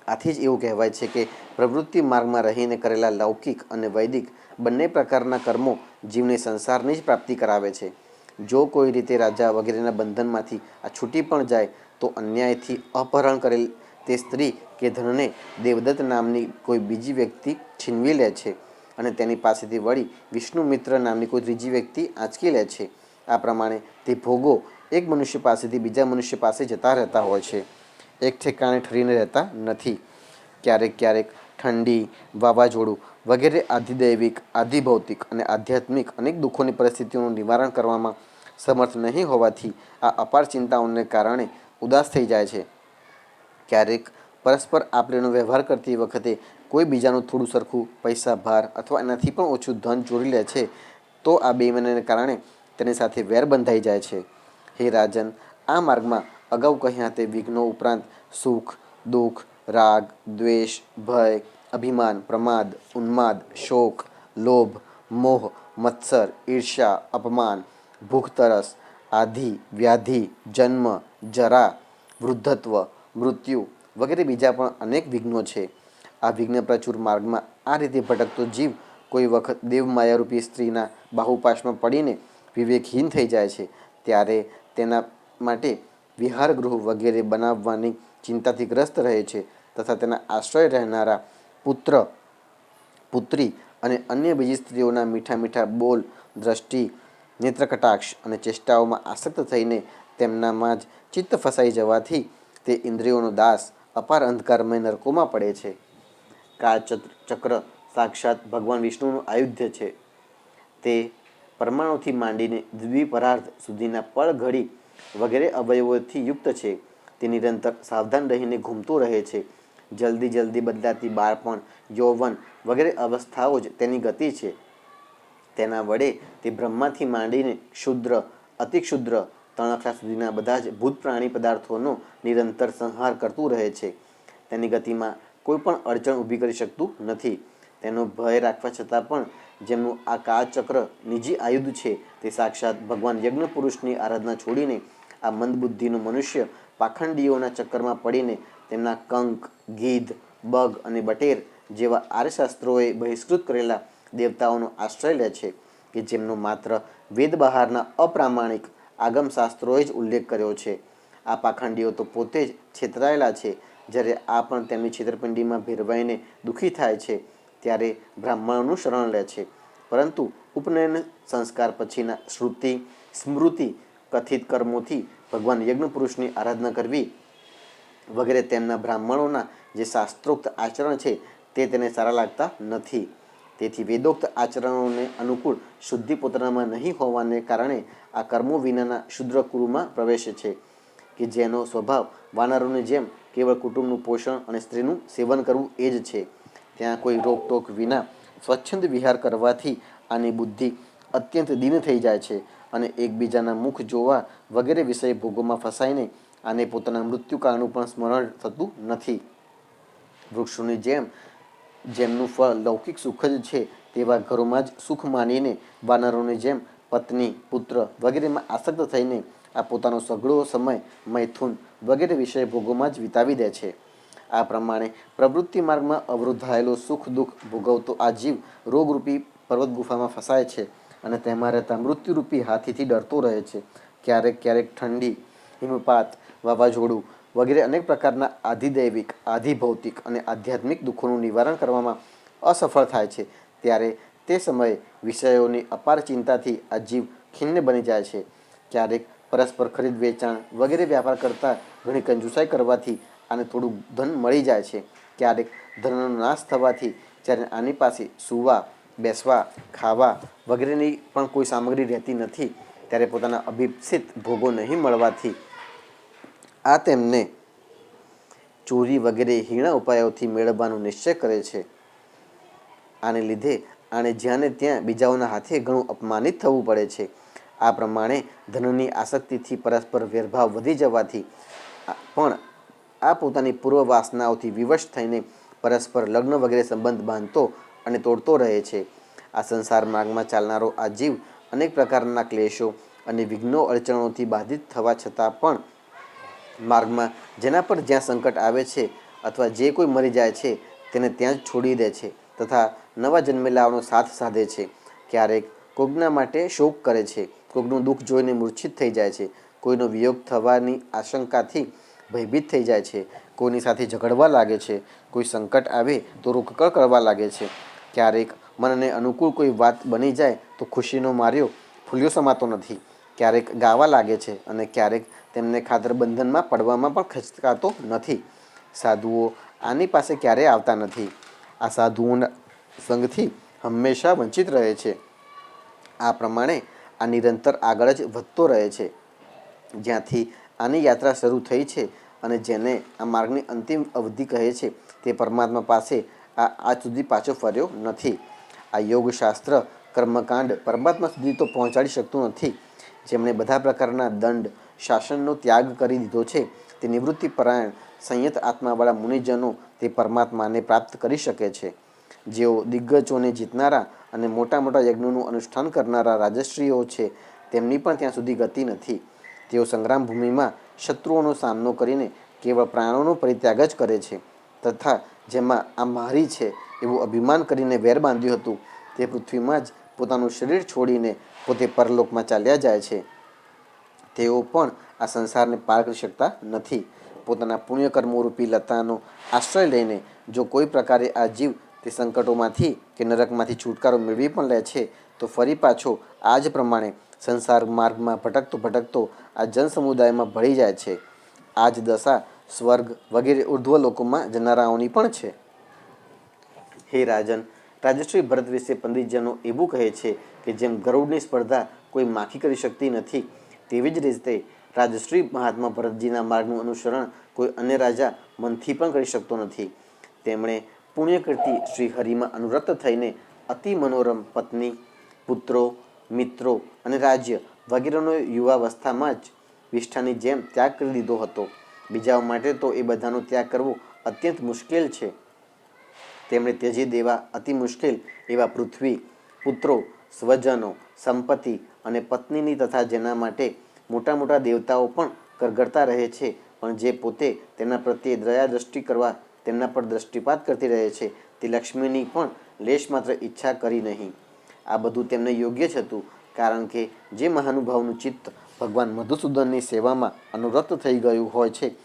આથી જ એવું કહેવાય છે કે પ્રવૃત્તિ માર્ગમાં રહીને કરેલા લૌકિક અને વૈદિક બંને પ્રકારના કર્મો જીવને સંસારની જ પ્રાપ્તિ કરાવે છે. જો કોઈ રીતે રાજા વગેરેના બંધનમાંથી આ છૂટી પણ જાય તો અન્યાયથી અપહરણ કરેલ તે સ્ત્રી કે ધનને દેવદત્ત નામની કોઈ બીજી વ્યક્તિ છીનવી લે છે અને તેની પાસેથી વળી વિષ્ણુમિત્ર નામની કોઈ ત્રીજી વ્યક્તિ આંચકી લે છે. આ પ્રમાણે તે ભોગો એક મનુષ્ય પાસેથી બીજા મનુષ્ય પાસે જતા રહેતા હોય છે, એક ઠેકાણે ઠરીને રહેતા નથી. ક્યારેક ક્યારેક ઠંડી, વાવાઝોડું વગેરે આધિદૈવિક, આધિભૌતિક અને આધ્યાત્મિક અનેક દુઃખોની પરિસ્થિતિઓનું નિવારણ કરવામાં સમર્થ નહીં હોવાથી આ અપાર ચિંતાઓને કારણે ઉદાસ થઈ જાય છે. ક્યારેક પરસ્પર આપલેનો વ્યવહાર કરતી વખતે કોઈ બીજાનું થોડું સરખું પૈસા ભાર અથવા એનાથી પણ ઓછું ધન ચોરી લે છે તો આ બેઈમાનીને કારણે તેની સાથે વેર બંધાઈ જાય છે. હે રાજન, આ માર્ગમાં અગાઉ કહ્યા તે વિઘ્નો ઉપરાંત સુખ, દુઃખ, રાગ, દ્વેષ, ભય, અભિમાન, પ્રમાદ, ઉન્માદ, શોક, લોભ, મોહ, મત્સર, ઈર્ષ્યા, અપમાન, ભૂખ તરસ, આધિ, વ્યાધિ, જન્મ, જરા, વૃદ્ધત્વ, મૃત્યુ વગેરે બીજા પણ અનેક વિઘ્નો છે. આ વિઘ્ન પ્રચુર માર્ગમાં આ રીતે ભટકતો જીવ કોઈ વખત દેવમાયારૂપી સ્ત્રીના બાહુપાશમાં પડીને વિવેકહીન થઈ જાય છે ત્યારે તેના માટે વિહાર ગૃહ વગેરે બનાવવાની ચિંતાથી ગ્રસ્ત રહે છે તથા તેના આશ્રય રહેનારા પુત્ર પુત્રી અને અન્ય બીજી સ્ત્રીઓના મીઠા મીઠા બોલ, દ્રષ્ટિ, નેત્રકટાક્ષ અને ચેષ્ટાઓમાં આસક્ત થઈને તેમનામાં જ ચિત્ત ફસાઈ જવાથી તે ઇન્દ્રિયોનો દાસ અપાર અંધકારમય નરકોમાં પડે છે. કાળચક્ર સાક્ષાત ભગવાન વિષ્ણુનું આયુધ્ય છે. તે પરમાણુથી માંડીને દ્વિપરાર્ધ સુધીના પળ ઘડી વગેરે અવયવોથી યુક્ત છે. તે નિરંતર સાવધાન રહીને ઘૂમતું રહે છે. જલ્દી જલ્દી બદલાતી બાળપણ, યૌવન વગેરે અવસ્થાઓ જ તેની ગતિ છે. તેના વડે તે બ્રહ્માથી માંડીને ક્ષુદ્ર, અતિક્ષુદ્ર તણખલા સુધીના બધા જ ભૂત પ્રાણી પદાર્થોનો નિરંતર સંહાર કરતું રહે છે. તેની ગતિમાં કોઈ પણ અડચણ ઊભી કરી શકતું નથી. તેનો ભય રાખવા છતાં પણ જેમનું આ કાળચક્ર નિજી આયુધ છે તે સાક્ષાત ભગવાન યજ્ઞ પુરુષની આરાધના છોડીને આ મંદબુદ્ધિનો મનુષ્ય પાખંડીઓના ચક્કરમાં પડીને તેમના કંક, ગીધ, બગ અને બટેર જેવા આર્યશાસ્ત્રોએ બહિષ્કૃત કરેલા દેવતાઓનો આશ્રય લે છે કે જેમનો માત્ર વેદ બહારના અપ્રામાણિક આગમશાસ્ત્રોએ જ ઉલ્લેખ કર્યો છે. આ પાખંડીઓ તો પોતે જ છેતરાયેલા છે. જ્યારે આ પણ તેમની છેતરપિંડીમાં ભેરવાઈને દુઃખી થાય છે ત્યારે બ્રાહ્મણોનું શરણ લે છે. પરંતુ ઉપનયન સંસ્કાર પછીના શ્રુતિ, સ્મૃતિ કથિત કર્મોથી ભગવાન યજ્ઞ પુરુષની આરાધના કરવી વગેરે તેમના બ્રાહ્મણોના જે શાસ્ત્રોક્ત આચરણ છે તે તેને સારા લાગતા નથી. તેથી વેદોક્ત આચરણોને અનુકૂળ શુદ્ધિ પોતાનામાં નહીં હોવાને કારણે આ કર્મો વિનાના શુદ્ર કુળમાં પ્રવેશે છે કે જેનો સ્વભાવ વાનરોની જેમ કેવળ કુટુંબનું પોષણ અને સ્ત્રીનું સેવન કરવું એ જ છે. ત્યાં કોઈ રોકટોક વિના સ્વચ્છંદ વિહાર કરવાથી આની બુદ્ધિ અત્યંત દીન થઈ જાય છે અને એકબીજાના મુખ જોવા વગેરે વિષય ભોગોમાં ફસાઈને આને પોતાના મૃત્યુકાળનું પણ સ્મરણ થતું નથી. વૃક્ષોની જેમ જેમનું ફળ લૌકિક સુખ જ છે તેવા ઘરોમાં જ સુખ માનીને વાનરોની જેમ પત્ની પુત્ર વગેરેમાં આસક્ત થઈને આ પોતાનો સઘળો સમય મૈથુન વગેરે વિષય ભોગોમાં જ વિતાવી દે છે. આ પ્રમાણે પ્રવૃત્તિ માર્ગમાં અવરોધાયેલો સુખ દુઃખ ભોગવતો આ જીવ રોગરૂપી પર્વત ગુફામાં ફસાય છે અને તેમાં રહેતા મૃત્યુરૂપી હાથીથી ડરતો રહે છે. ક્યારેક ક્યારેક ઠંડી, હિમપાત, વાવાઝોડું વગેરે અનેક પ્રકારના આધિદૈવિક, આધિભૌતિક અને આધ્યાત્મિક દુઃખોનું નિવારણ કરવામાં અસફળ થાય છે. ત્યારે તે સમયે વિષયોની અપાર ચિંતાથી આ જીવ ખિન્ન બની જાય છે. ક્યારેક પરસ્પર ખરીદ વેચાણ વગેરે વ્યાપાર કરતાં ઘણી કંજુસાઈ કરવાથી આને થોડું ધન મળી જાય છે. ક્યારેક ધનનો નાશ થવાથી જ્યારે આની પાસે સૂવા, બેસવા, ખાવા વગેરેની પણ કોઈ સામગ્રી રહેતી નથી ત્યારે પોતાના અભિપ્સિત ભોગો નહીં મળવાથી આ તેમને ચોરી વગેરે હીણા ઉપાયોથી મેળવવાનો નિશ્ચય કરે છે. આને લીધે આને જ્યાં ને ત્યાં બીજાઓના હાથે ઘણું અપમાનિત થવું પડે છે. આ પ્રમાણે ધનની આસક્તિથી પરસ્પર વેરભાવ વધી જવાથી પણ આ પોતાની પૂર્વ વાસનાઓથી વિવશ થઈને પરસ્પર લગ્ન વગેરે સંબંધ બાંધતો અને તોડતો રહે છે. આ સંસાર માર્ગમાં ચાલનારો આ જીવ અનેક પ્રકારના ક્લેશો અને વિઘ્નો અડચણોથી બાધિત થવા છતાં પણ માર્ગમાં જેના પર જ્યાં સંકટ આવે છે અથવા જે કોઈ મરી જાય છે તેને ત્યાં જ છોડી દે છે તથા નવા જન્મેલાઓનો સાથ સાધે છે. ક્યારેક કોઈકના માટે શોક કરે છે, કોઈકનું દુઃખ જોઈને મૂર્છિત થઈ જાય છે, કોઈનો વિયોગ થવાની આશંકાથી ભયભીત થઈ જાય છે, કોઈની સાથે ઝઘડવા લાગે છે, કોઈ સંકટ આવે તો રોકકળ કરવા લાગે છે. ક્યારેક મનને અનુકૂળ કોઈ વાત બની જાય તો ખુશીનો માર્યો ફૂલ્યો સમાતો નથી. ક્યારેક ગાવા લાગે છે અને ક્યારેક તેમને ખાતર બંધનમાં પડવામાં પણ ખચકાતો નથી. સાધુઓ આની પાસે ક્યારેય આવતા નથી. આ સાધુઓના સંગથી હંમેશા વંચિત રહે છે. આ પ્રમાણે આ નિરંતર આગળ જ વધતો રહે છે. જ્યાંથી આની યાત્રા શરૂ થઈ છે અને જેને આ માર્ગની અંતિમ અવધિ કહે છે તે પરમાત્મા પાસે આજ સુધી પાછો ફર્યો નથી. આ યોગશાસ્ત્ર કર્મકાંડ પરમાત્મા સુધી તો પહોંચાડી શકતું નથી. જેમણે બધા પ્રકારના દંડ શાસનનો ત્યાગ કરી દીધો છે તે નિવૃત્તિપરાયણ સંયત આત્માવાળા મુનિજનો તે પરમાત્માને પ્રાપ્ત કરી શકે છે. જેઓ દિગ્ગજોને જીતનારા અને મોટા મોટા યજ્ઞોનું અનુષ્ઠાન કરનારા રાજશ્રીઓ છે તેમની પણ ત્યાં સુધી ગતિ નથી. તેઓ સંગ્રામ ભૂમિમાં શત્રુઓનો સામનો કરીને કેવળ પ્રાણોનો પરિત્યાગ જ કરે છે તથા જેમાં આ મારી છે એવું અભિમાન કરીને વેર બાંધ્યું હતું તે પૃથ્વીમાં જ પોતાનું શરીર છોડીને પોતે પરલોકમાં ચાલ્યા જાય છે. તેઓ પણ આ સંસારને પાર કરી શકતા નથી. પોતાના પુણ્યકર્મોરૂપી લતાનો આશ્રય લઈને જો કોઈ પ્રકારે આ જીવ તે સંકટોમાંથી કે નરકમાંથી છુટકારો મેળવી પણ લે છે તો ફરી પાછો આ જ પ્રમાણે સંસાર માર્ગમાં ભટકતો ભટકતો આ જનસમુદાયમાં ભળી જાય છે. આ જ દશા સ્વર્ગ વગેરે ઉર્ધ્વ લોકોમાં જનારાઓની પણ છે. હે રાજન, રાજશ્રી ભરત વિશે પંડિતજનો એવું કહે છે કે જેમ ગરુડની સ્પર્ધા કોઈ માખી કરી શકતી નથી તેવી જ રીતે રાજશ્રી મહાત્મા ભરતજીના માર્ગનું અનુસરણ કોઈ અન્ય રાજા મનથી પણ કરી શકતો નથી. તેમણે પુણ્યકીર્તિ શ્રી હરિમાં અનુરક્ત થઈને અતિ મનોરમ પત્ની, પુત્રો, મિત્રો અને રાજ્ય વગેરેનો યુવાવસ્થામાં જ વિષ્ઠાની જેમ ત્યાગ કરી દીધો હતો. બીજાઓ માટે તો એ બધાનો ત્યાગ કરવો અત્યંત મુશ્કેલ છે. તેમણે ત્યજી દેવા અતિ મુશ્કેલ એવા પૃથ્વી, પુત્રો, સ્વજનો, સંપત્તિ અને પત્નીની તથા જેના માટે મોટા મોટા દેવતાઓ પણ કરગરતા રહે છે પણ જે પોતે તેમના પ્રત્યે દયા દ્રષ્ટિ કરવા તેમના પર દ્રષ્ટિપાત કરતી રહે છે તે લક્ષ્મીની પણ લેશ માત્ર ઈચ્છા કરી નહીં. આ બધું તેમને યોગ્ય જ હતું કારણ કે જે મહાનુભાવનું ચિત્ત ભગવાન મધુસૂદનની સેવામાં અનુરક્ત થઈ ગયું હોય છે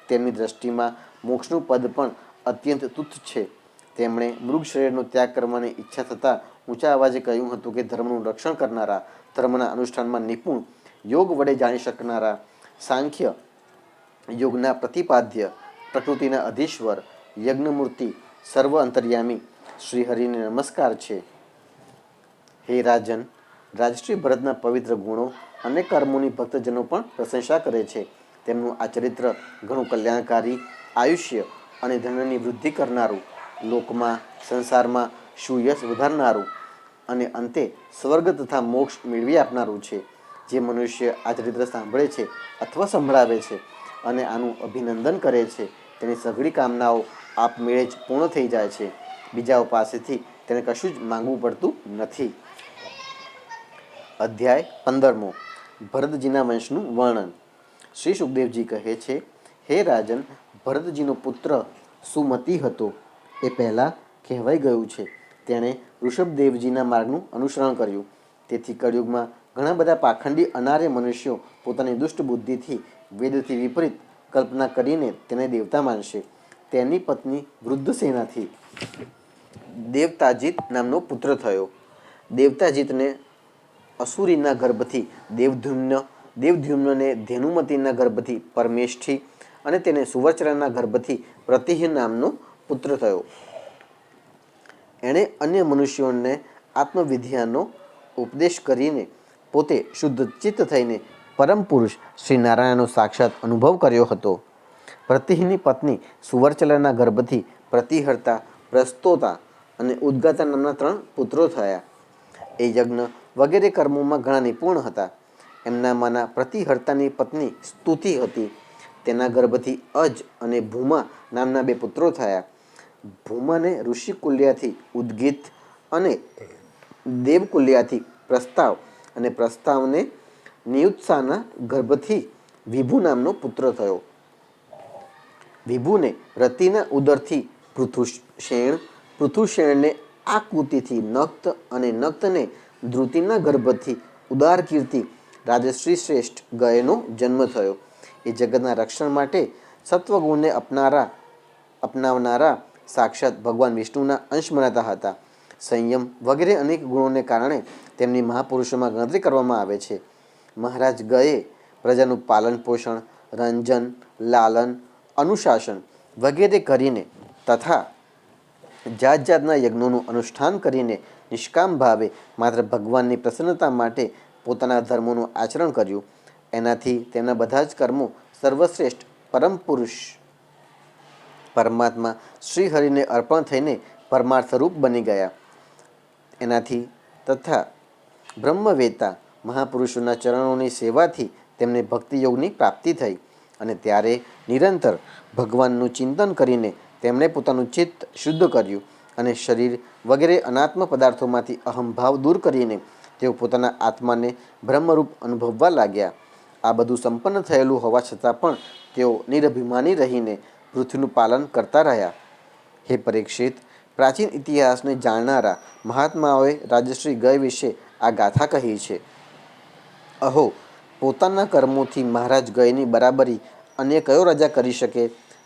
તેમની દ્રષ્ટિમાં મોક્ષનું પદ પણ અત્યંત તુચ્છ છે. તેમણે મૃગ શરીરનો ત્યાગ કરવાની ઈચ્છા થતાં ઊંચા અવાજે કહ્યું હતું કે ધર્મનું રક્ષણ કરનારા, ધર્મના અનુષ્ઠાનમાં નિપુણ યોગ વડે જાણી શકનારા, સાંખ્ય યોગના પ્રતિપાદ્ય, પ્રકૃતિના અધીશ્વર, યજ્ઞમૂર્તિ, સર્વ અંતર્યામી શ્રીહરિને નમસ્કાર છે. હે રાજન, રાજશ્રી ભરતના પવિત્ર ગુણો અને કર્મોની ભક્તજનો પણ પ્રશંસા કરે છે. તેમનું આ ચરિત્ર ઘણું કલ્યાણકારી, આયુષ્ય અને ધનની વૃદ્ધિ કરનારું, લોકમાં સંસારમાં સુયશ વધારનારું અને અંતે સ્વર્ગ તથા મોક્ષ મેળવી આપનારું છે. જે મનુષ્ય આ ચરિત્ર સાંભળે છે અથવા સંભળાવે છે અને આનું અભિનંદન કરે છે, તેની સઘળી કામનાઓ આપમેળે જ પૂર્ણ થઈ જાય છે. બીજાઓ પાસેથી તેને કશું જ માંગવું પડતું નથી. અધ્યાય 15મો. ભરતજીના વંશનું વર્ણન. શ્રી સુખદેવજી કહે છે, હે રાજન, ભરતજીનો પુત્ર સુમતિ હતો. એ પહેલાં કહેવાઈ ગયું છે. તેણે ઋષભદેવજીના માર્ગનું અનુસરણ કર્યું. તેથી કળિયુગમાં ઘણા બધા પાખંડી અનાર્ય મનુષ્યો પોતાની દુષ્ટ બુદ્ધિથી વેદથી વિપરીત કલ્પના કરીને તેને દેવતા માનશે. તેની પત્ની વૃદ્ધસેનાથી દેવતાજીત નામનો પુત્ર થયો. દેવતાજીતને અસુરીના ગર્ભથી દેવદ્યુમ્નને ધેનુમતીના ગર્ભથી પરમેષ્ઠી અને તેને સુવર્ચરાના ગર્ભથી પ્રતિહ નામનો પુત્ર થયો. એણે અન્ય મનુષ્યોને આત્મવિદ્યાનો ઉપદેશ કરીને પોતે શુદ્ધ ચિત્ત થઈને પરમ પુરુષ શ્રી નારાયણનો સાક્ષાત અનુભવ કર્યો હતો. પ્રતિહની પત્ની સુવર્ચલાના ગર્ભથી પ્રતિહર્તા, પ્રસ્તોતા અને ઉદ્ગાતા નામના 3 પુત્રો થયા. એ યજ્ઞ વગેરે કર્મોમાં ઘણા નિપુણ હતા. એમનામાંના પ્રતિહર્તાની પત્ની સ્તુતિ હતી. તેના ગર્ભથી અજ અને ભૂમા નામના 2 પુત્રો થયા. ભૂમાને ઋષિકુલ્યાથી ઉદ્ગીત અને દેવકુલ્યાથી પ્રસ્તાવ અને પ્રસ્તાવને નિયુત્સાના ગર્ભથી વિભુ નામનો પુત્ર થયો. વિભુને રતિના ઉદરથી પૃથુશેણ, પૃથુશેણને આકૃતિથી નક્ત અને નક્તને ધ્રુતિના ગર્ભથી ઉદારકીર્તિ રાજશ્રી શ્રેષ્ઠ ગયનો જન્મ થયો. એ જગતના રક્ષણ માટે સત્વગુણને અપનાવનારા સાક્ષાત ભગવાન વિષ્ણુના અંશ મનાતા હતા. સંયમ વગેરે અનેક ગુણોને કારણે તેમની મહાપુરુષોમાં ગણતરી કરવામાં આવે છે. મહારાજ ગયે પ્રજાનું પાલન પોષણ, રંજન, લાલન, અનુશાસન વગેરે કરીને તથા જાત જાતના યજ્ઞોનું અનુષ્ઠાન કરીને નિષ્કામ ભાવે માત્ર ભગવાનની પ્રસન્નતા માટે પોતાના ધર્મોનું આચરણ કર્યું. એનાથી તેમના બધા જ કર્મો સર્વશ્રેષ્ઠ પરમ પુરુષ પરમાત્મા શ્રીહરિને અર્પણ થઈને પરમાર્થરૂપ બની ગયા. એનાથી તથા બ્રહ્મવેતા મહાપુરુષોના ચરણોની સેવાથી તેમને ભક્તિયોગની પ્રાપ્તિ થઈ અને ત્યારે નિરંતર ભગવાનનું ચિંતન કરીને તેમણે પોતાનું ચિત્ત શુદ્ધ કર્યું અને શરીર વગેરે અનાત્મ પદાર્થોમાંથી અહંભાવ દૂર કરીને તેઓ પોતાના આત્માને બ્રહ્મરૂપ અનુભવવા લાગ્યા. આ બધું સંપન્ન થયેલું હોવા છતાં પણ તેઓ નિરભિમાની રહીને પૃથ્વીનું પાલન કરતા રહ્યા. હે પરીક્ષિત, પ્રાચીન ઇતિહાસને જાણનારા મહાત્માઓએ રાજશ્રી ગય વિશે આ ગાથા કહી છે. અહો, પોતાના કર્મોથી મહારાજ ગયની બરાબરી અન્ય કયો રાજા કરી શકે?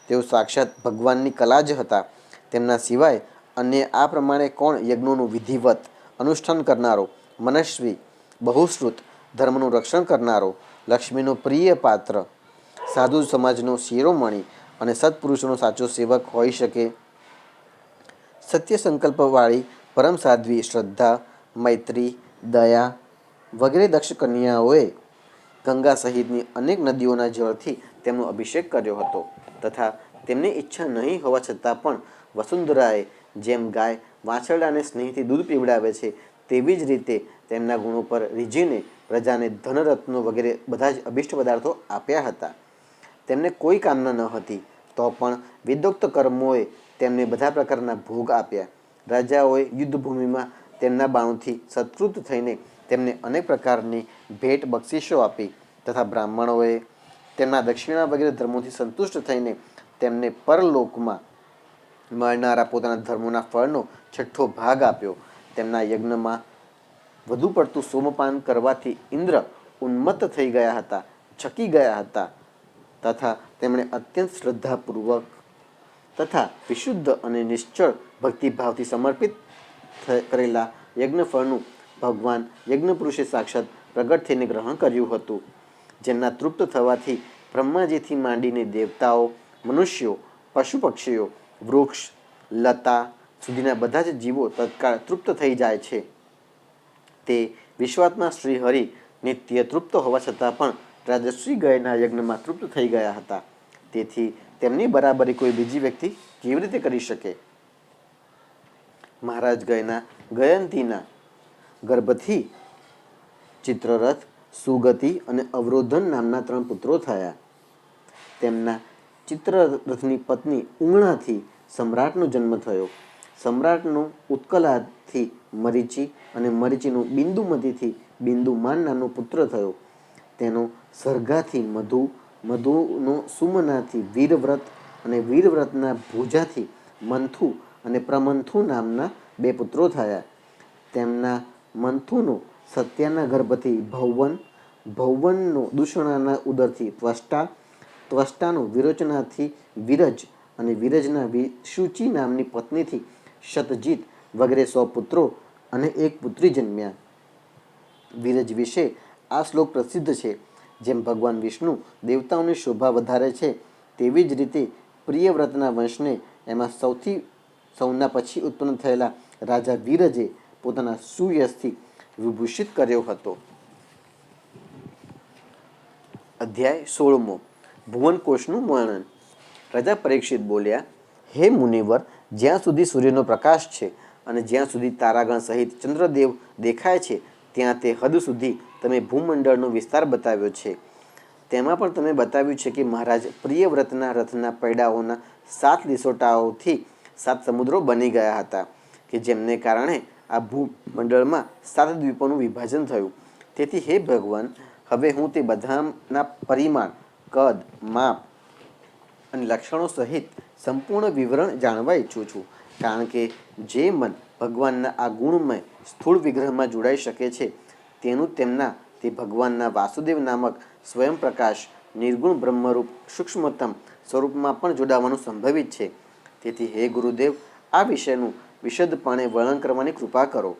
તેઓ સાક્ષાત ભગવાનની કલા જ હતા. તેમના સિવાય અન્ય આ પ્રમાણે કોણ યજ્ઞોનું વિધિવત અનુષ્ઠાન કરનારો, મનસ્વી, બહુશ્રુત, ધર્મનું રક્ષણ કરનારો, લક્ષ્મીનો પ્રિય પાત્ર, સાધુ સમાજનો શિરોમણી અને સત્પુરુષોનો સાચો સેવક હોઈ શકે? સત્ય સંકલ્પવાળી પરમ સાધ્વી શ્રદ્ધા, મૈત્રી, દયા વગેરે દક્ષ કન્યાઓએ ગંગા સહિતની અનેક નદીઓના જળથી તેમનો અભિષેક કર્યો હતો તથા તેમની ઈચ્છા નહીં હોવા છતાં પણ વસુંધરાએ જેમ ગાય વાછરડાને સ્નેહથી દૂધ પીવડાવે છે તેવી જ રીતે તેમના ગુણો પર રીઝીને પ્રજાને ધનરત્નો વગેરે બધા જ અભિષ્ટ પદાર્થો આપ્યા હતા. તેમને કોઈ કામના ન હતી તો પણ વિદોક્ત કર્મોએ તેમને બધા પ્રકારના ભોગ આપ્યા. રાજાઓએ યુદ્ધભૂમિમાં તેમના બાણુથી સત્કૃત થઈને તેમને અનેક પ્રકારની ભેટ બક્ષિસો આપી તથા બ્રાહ્મણોએ તેમના દક્ષિણા વગેરે ધર્મોથી સંતુષ્ટ થઈને તેમને પરલોકમાં મળનારા પોતાના ધર્મોના ફળનો 6ઠ્ઠો ભાગ આપ્યો. તેમના યજ્ઞમાં વધુ પડતું સોમપાન કરવાથી ઇન્દ્ર ઉન્મત્ત થઈ ગયા હતા, છકી ગયા હતા તથા તેમણે અત્યંત શ્રદ્ધાપૂર્વક તથા વિશુદ્ધ અને નિશ્ચળ ભક્તિભાવથી સમર્પિત કરેલા યજ્ઞફળનું ભગવાન યજ્ઞપુરુષે સાક્ષાત પ્રગટ થઈને ગ્રહણ કર્યું હતું, જેમના તૃપ્ત થવાથી બ્રહ્માજીથી માંડીને દેવતાઓ, મનુષ્યો, પશુ પક્ષીઓ, વૃક્ષ, લતા સુધીના બધા જ જીવો તત્કાળ તૃપ્ત થઈ જાય છે. તે વિશ્વાત્મા શ્રી હરિ નિત્ય તૃપ્ત હોવા છતાં પણ રાજશ્રી ગયના યજ્ઞમાં તૃપ્ત થઈ ગયા હતા. તેથી તેમની બરાબરી કોઈ બીજી વ્યક્તિ કેવી રીતે કરી શકે? મહારાજ ગયના ગયંતીના ગર્ભથી ચિત્રરથ, સુગતિ અને અવરોધન નામના 3 પુત્રો થયા. તેમના ચિત્રરથની પત્ની ઉંગણાથી સમ્રાટનો જન્મ થયો. સમ્રાટનું ઉત્કલાથી મરીચી અને મરીચીનું બિંદુમતીથી બિંદુમાન નામનો પુત્ર થયો. તેનો સર્ગાથી મધુ, મધુનો સુમનાથી વીરવ્રત અને વીરવ્રતના ભુજાથી મંથુ અને પ્રમંથુ નામના 2 પુત્રો થયા. તેમના મંથુનો સત્યાના ગર્ભથી ભૌવન, ભૌવનનો દૂષણાના ઉદરથી ત્વષ્ટા, ત્વષ્ટાનો વિરોચનાથી વિરજ અને વિરજના શુચિ નામની પત્નીથી શતજીત વગેરે 100 પુત્રો અને 1 પુત્રી જન્મ્યા. વિરજ વિશે આ શ્લોક પ્રસિદ્ધ છે. જેમ ભગવાન વિષ્ણુ દેવતાઓની શોભા વધારે છે, તેવી જ રીતે પ્રિયવ્રતના વંશને એમાં સૌના પછી ઉત્પન્ન થયેલા રાજા વિરજે પોતાના સુયશથી વિભૂષિત કર્યો હતો. અધ્યાય 16 ભુવનકોશનું વર્ણન. રાજા પરીક્ષિત બોલ્યા, હે મુનિવર, જ્યાં સુધી સૂર્યનો પ્રકાશ છે અને જ્યાં સુધી તારાગણ સહિત ચંદ્રદેવ દેખાય છે, ત્યાં તે હદ સુધી તમે ભૂમંડળનો વિસ્તાર બતાવ્યો છે. તેમાં પણ તમે બતાવ્યું છે કે મહારાજ પ્રિયવ્રતના રથના પૈડાઓના 7 લીસોટાઓથી 7 સમુદ્રો બની ગયા હતા, કે જેમને કારણે આ ભૂમંડળમાં 7 દ્વીપોનું વિભાજન થયું. તેથી હે ભગવાન, હવે હું તે બધાના પરિમાણ, કદ, માપ અને લક્ષણો સહિત સંપૂર્ણ વિવરણ જાણવા ઈચ્છું છું. કારણ કે જે મન ભગવાનના આ ગુણમય સ્થૂળ વિગ્રહમાં જોડાઈ શકે છે, તેનું તેમના તે ભગવાનના વાસુદેવ નામક સ્વયં પ્રકાશ નિર્ગુણ બ્રહ્મરૂપ સૂક્ષ્મતમ સ્વરૂપમાં પણ જોડાવાનું સંભવિત છે. તેથી હે ગુરુદેવ, આ વિષયનું વિશદપણે વર્ણન કરવાની કૃપા કરો.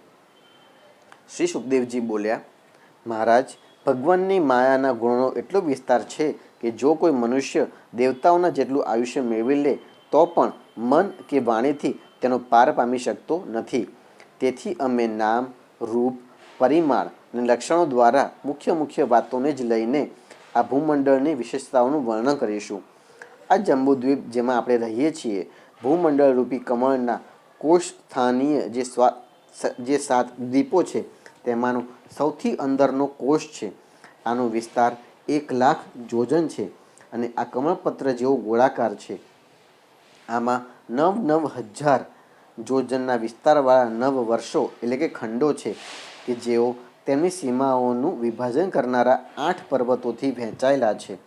શ્રી સુખદેવજી બોલ્યા, મહારાજ, ભગવાનની માયાના ગુણનો એટલો વિસ્તાર છે કે જો કોઈ મનુષ્ય દેવતાઓના જેટલું આયુષ્ય મેળવી લે તો પણ મન કે વાણીથી તેનો પાર પામી શકતો નથી. તેથી અમે નામ, રૂપ, પરિમાણ અને લક્ષણો દ્વારા મુખ્ય વાતોને જ લઈને આ ભૂમંડળની વિશેષતાઓનું વર્ણન કરીશું. આ જંબુદ્વીપ જેમાં આપણે રહીએ છીએ, ભૂમંડળ રૂપી કમળના કોષ સ્થાનીય જે 7 દ્વીપો છે, તેમાંનો સૌથી અંદરનો કોષ છે. આનો વિસ્તાર 1,00,000 જોજન છે અને આ કમળપત્ર જેવો ગોળાકાર છે. આમાં 9,000 જોજનના વિસ્તારવાળા 9 વર્ષો એટલે કે ખંડો છે, કે જેઓ તેમની સીમાઓનું વિભાજન કરનારા 8 પર્વતોથી વહેંચાયેલા છે.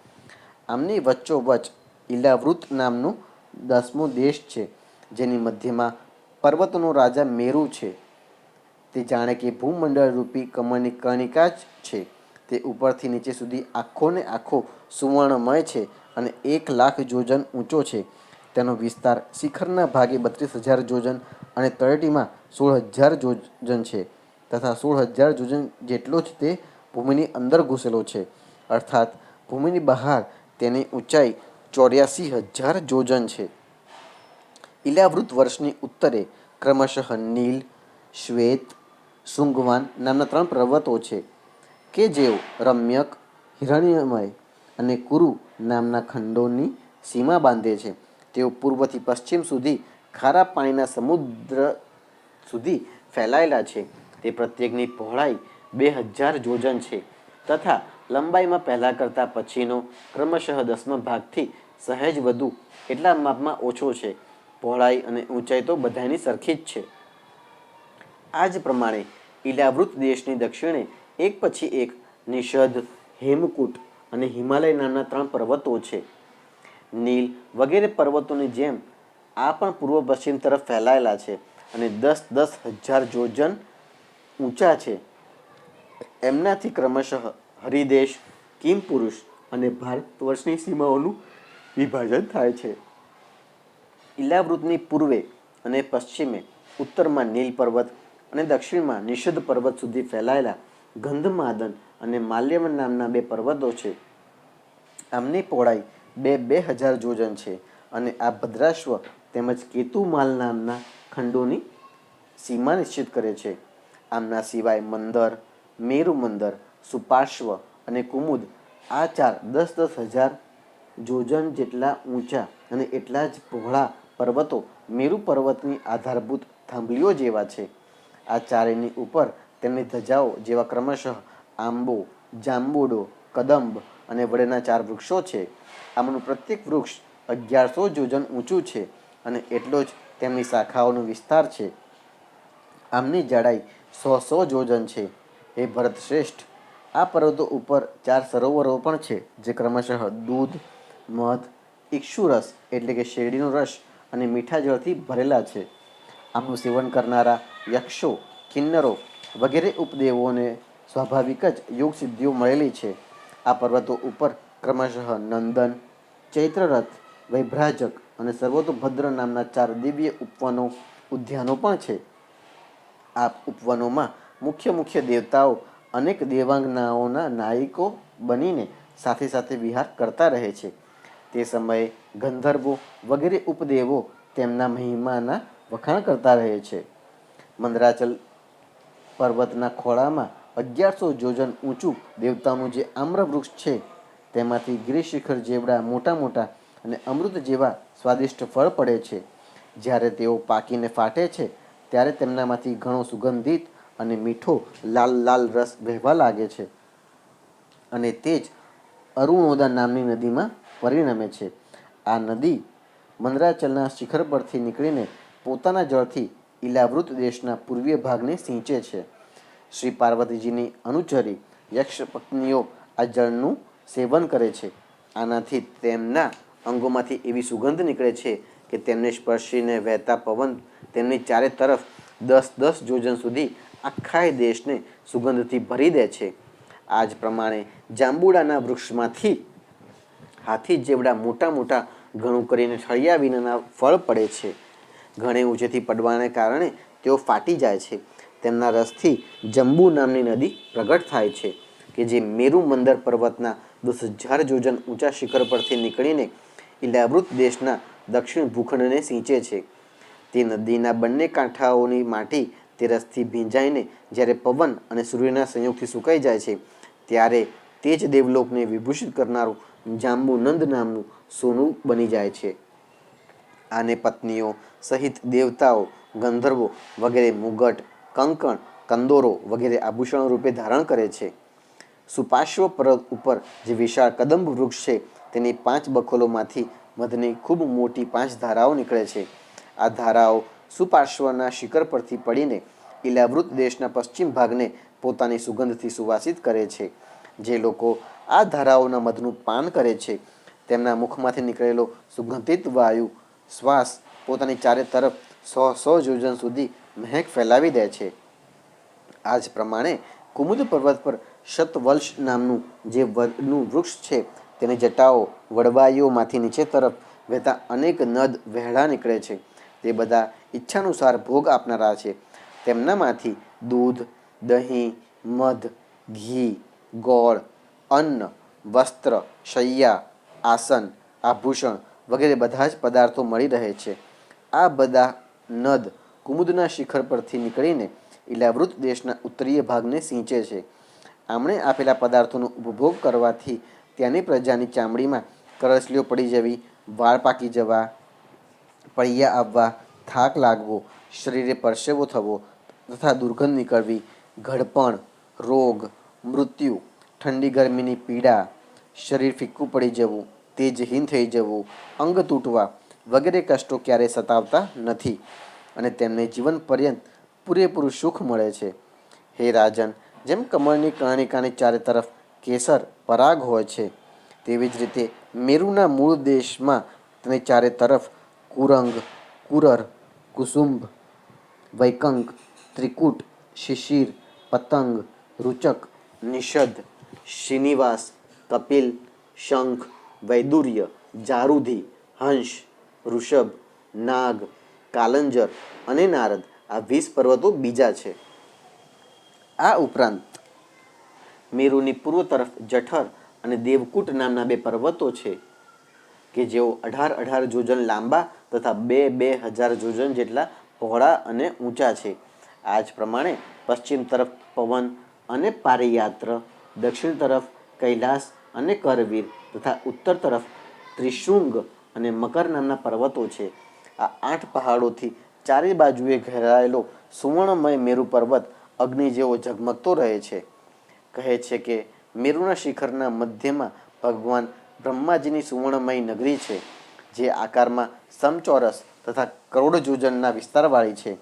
આમની વચ્ચોવચ્ચ ઇલાવૃત નામનો 10મો દેશ છે, જેની મધ્યમાં પર્વતોનો રાજા મેરુ છે. તે જાણે કે ભૂમંડળ રૂપી કમળની કર્ણિકા જ છે. તે ઉપરથી નીચે સુધી આખોને આખો સુવર્ણમય છે અને 1,00,000 જોજન ઊંચો છે. તેનો વિસ્તાર શિખરના ભાગે 32,000 જોજન અને તળેટીમાં 16,000 જોજન છે, તથા 16,000 જોજન જેટલો જ તે ભૂમિની અંદર ઘૂસેલો છે. અર્થાત ભૂમિની બહાર તેની ઊંચાઈ 84,000 જોજન છે. ઇલાવૃત વર્ષની ઉત્તરે ક્રમશઃ નીલ, શ્વેત, શુંગવાન નામના 3 પર્વતો છે, કે જેઓ રમ્યક, હિરણ્યમય અને કુરુ નામના ખંડોની સીમા બાંધે છે. તેઓ પૂર્વથી પશ્ચિમ સુધી ખારા પાણીના સમુદ્ર સુધી ફેલાયેલા છે. તે પ્રત્યેકની પહોળાઈ 2,000 જોજન છે તથા લંબાઈમાં પહેલા કરતાં પછીનો ક્રમશઃ 10મા ભાગથી સહેજ વધુ એટલા માપમાં ઓછો છે. પહોળાઈ અને ઊંચાઈ તો બધાની સરખી જ છે. આ જ પ્રમાણે ઇલાવૃત દેશની દક્ષિણે એક પછી એક નિષધ, હેમકૂટ અને હિમાલય નામના 3 પર્વતો છે. નીલ વગેરે પર્વતોની જેમ આ પણ પૂર્વ પશ્ચિમ તરફ ફેલાયેલા છે અને 10,000 જોજન ઊંચા છે. એમનાથી ક્રમશઃ હરિદેશ, કિમપુરુષ અને ભારત વર્ષની સીમાઓનું વિભાજન થાય છે. ઇલાવૃતની પૂર્વે અને પશ્ચિમે ઉત્તરમાં નીલ પર્વત અને દક્ષિણમાં નિષધ પર્વત સુધી ફેલાયેલા ગંધમાદન અને માલ્યવન નામના 2 પર્વતો છે. આમની પહોળાઈ 2000 જોજન છે અને આ ભદ્રાશ્વ તેમજ કેતુમાલ નામના ખંડોની સીમા નિશ્ચિત કરે છે. આમના સિવાય મંદર, મેરુ મંદર, સુપાર્શ્વ અને કુમુદ આ 10,000 જોજન જેટલા ઊંચા અને એટલા જ પહોળા પર્વતો મેરુ પર્વતની આધારભૂત થાંભલીઓ જેવા છે. આ ચારેયની ઉપર તેમની ધજાઓ જેવા ક્રમશઃ આંબો, જાંબુડો, કદંબ અને વડના 4 વૃક્ષો છે. આમાંનું પ્રત્યેક વૃક્ષ 1100 જોજન ઊંચું છે અને એટલો જ તેમની શાખાઓનો વિસ્તાર છે. આમની જાડાઈ 100 જોજન છે. હે ભરત શ્રેષ્ઠ, આ પર્વતો ઉપર 4 સરોવરો પણ છે, જે ક્રમશઃ દૂધ, મધ, ઇક્ષુરસ એટલે કે શેરડીનો રસ અને મીઠા જળથી ભરેલા છે. આમનું સેવન કરનારા યક્ષો, કિન્નરો વગેરે ઉપદેવોને સ્વાભાવિક જ યોગ સિદ્ધિઓ મળેલી છે. આ પર્વતો ઉપર ક્રમશઃ નંદન, ચૈત્રરથ, વૈભ્રાજક અને સર્વતોભદ્ર નામના 4 દિવ્ય ઉપવનો, ઉદ્યાનો પણ છે. આ ઉપવનોમાં મુખ્ય દેવતાઓ અનેક દેવાંગનાઓના નાયકો બનીને સાથે સાથે વિહાર કરતા રહે છે. તે સમયે ગંધર્વો વગેરે ઉપદેવો તેમના મહિમાના વખાણ કરતા રહે છે. મંદરાચલ પર્વતના ખોળામાં 1100 જોજન ઊંચું દેવતાઓનું જે આમ્રવૃક્ષ છે, તેમાંથી ગિરિશિખર જેવડા મોટા અને અમૃત જેવા સ્વાદિષ્ટ ફળ પડે છે. જ્યારે તેઓ પાકીને ફાટે છે, ત્યારે તેમનામાંથી ઘણો સુગંધિત અને મીઠો લાલ રસ વહેવા લાગે છે અને તે જ અરુણોદા નામની નદીમાં પરિણમે છે. આ નદી મંદરાચલના શિખર પરથી નીકળીને પોતાના જળથી ઇલાવૃત દેશના પૂર્વીય ભાગને સિંચે છે. શ્રી પાર્વતીજીની અનુચરી યક્ષ પત્નીઓ આ જળનું સેવન કરે છે. આનાથી તેમના અંગોમાંથી એવી સુગંધ નીકળે છે કે તેમને સ્પર્શીને વહેતા પવન તેમની ચારે તરફ 10 જોજન સુધી આખાય દેશને સુગંધથી ભરી દે છે. આ જ પ્રમાણે જાંબુડાના વૃક્ષમાંથી હાથી જેવડા મોટા ઘણું કરીને ઠળિયા વિનાના ફળ પડે છે. ઘણે ઊંચેથી પડવાને કારણે તેઓ ફાટી જાય છે. તેમના રસથી જંબુ નામની નદી પ્રગટ થાય છે કે જે મેરુ મંદર પર્વતના 10,000 જોજન ઊંચા શિખર પરથી નીકળીને ઇલાવૃત દેશના દક્ષિણ ભૂખંડને સિંચે છે. તે નદીના બંને કાંઠાઓની માટી તે રસથી ભીંજાઈને જ્યારે પવન અને સૂર્યના સંયોગથી સુકાઈ જાય છે, ત્યારે તે જ દેવલોકને વિભૂષિત કરનારું જાંબુનંદ નામનું સોનું બની જાય છે. આને પત્નીઓ સહિત દેવતાઓ, ગંધર્વો વગેરે મુગટ, કંકણ, કંદોરો વગેરે આભૂષણો રૂપે ધારણ કરે છે. સુપાર્શ્વ પર્વત ઉપર જે વિશાળ કદંબ વૃક્ષ છે, તેની 5 બખોલોમાંથી મધની ખૂબ મોટી 5 ધારાઓ નીકળે છે. આ ધારાઓ સુપાર્શ્વના શિખર પરથી પડીને ઇલાવૃત દેશના પશ્ચિમ ભાગને પોતાની સુગંધથી સુવાસિત કરે છે. જે લોકો આ ધારાઓના મધનું પાન કરે છે, તેમના મુખમાંથી નીકળેલો સુગંધિત વાયુ શ્વાસ પોતાની ચારે તરફ 100 જોજન સુધી મહેક ફેલાવી દે છે. આ જ પ્રમાણે કુમુદ પર્વત પર શતવલ્શ નામનું જે વડનું વૃક્ષ છે, તેની જટાઓ વડવાઈઓમાંથી નીચે તરફ વહેતા અનેક નદ વહેડા નીકળે છે. તે બધા ઈચ્છાનુસાર ભોગ આપનારા છે. તેમનામાંથી દૂધ, દહીં, મધ, ઘી, ગોળ, અન્ન, વસ્ત્ર, શૈયા, આસન, આભૂષણ વગેરે બધા જ પદાર્થો મળી રહે છે. આ બધા નદ કુમુદના શિખર પરથી નીકળીને ઇલાવૃત દેશના ઉત્તરીય ભાગને સિંચે છે. આમણે આપેલા પદાર્થોનો ઉપભોગ કરવાથી ત્યાંની પ્રજાની ચામડીમાં કરચલીઓ પડી જવી, વાળ પાકી જવા, પળિયા આવવા, થાક લાગવો, શરીરે પરસેવો થવો તથા દુર્ગંધ નીકળવી, ઘડપણ, રોગ, મૃત્યુ, ઠંડી ગરમીની પીડા, શરીર ફિક્કું પડી જવું, તેજહીન થઈ જવું, અંગ તૂટવા વગેરે કષ્ટો ક્યારેય સતાવતા નથી અને તેમને જીવન પર્યંત પૂરેપૂરું સુખ મળે છે. હે રાજન, જેમ કમળની કર્ણિકાની ચારે તરફ કેસર પરાગ હોય છે, તેવી જ રીતે મેરુના મૂળ દેશમાં તેની ચારે તરફ કુરંગ, કુરર, કુસુંભ, વૈકંક, ત્રિકૂટ, શિશિર, પતંગ, રૂચક, નિષદ, શ્રીનિવાસ, કપિલ, શંખ, વૈદુર્ય, જારુધિ, હંસ, ઋષભ, નાગ, કાલંજર અને નારદ આ 20 પર્વતો બીજા છે. આ ઉપરાંત મેરુની પૂર્વ તરફ જઠર અને દેવકૂટ નામના બે પર્વતો છે કે જેઓ 18 જોજન લાંબા તથા 2,000 જોજન જેટલા પહોળા અને ઊંચા છે. આ જ પ્રમાણે પશ્ચિમ તરફ પવન અને પારિયાત્ર, દક્ષિણ તરફ કૈલાસ અને કરવીર તથા ઉત્તર તરફ ત્રિશુંગ અને મકર નામના પર્વતો છે. આ 8 પહાડોથી ચારે બાજુએ ઘેરાયેલો સુવર્ણમય મેરુ પર્વત અગ્નિ જેવો ઝગમગતો રહે છે. કહે છે કે મેરુના શિખરના મધ્યમાં ભગવાન બ્રહ્માજીની સુવર્ણમય નગરી છે, જે આકારમાં સમચોરસ તથા કરોડ જોજનના વિસ્તારવાળી છે.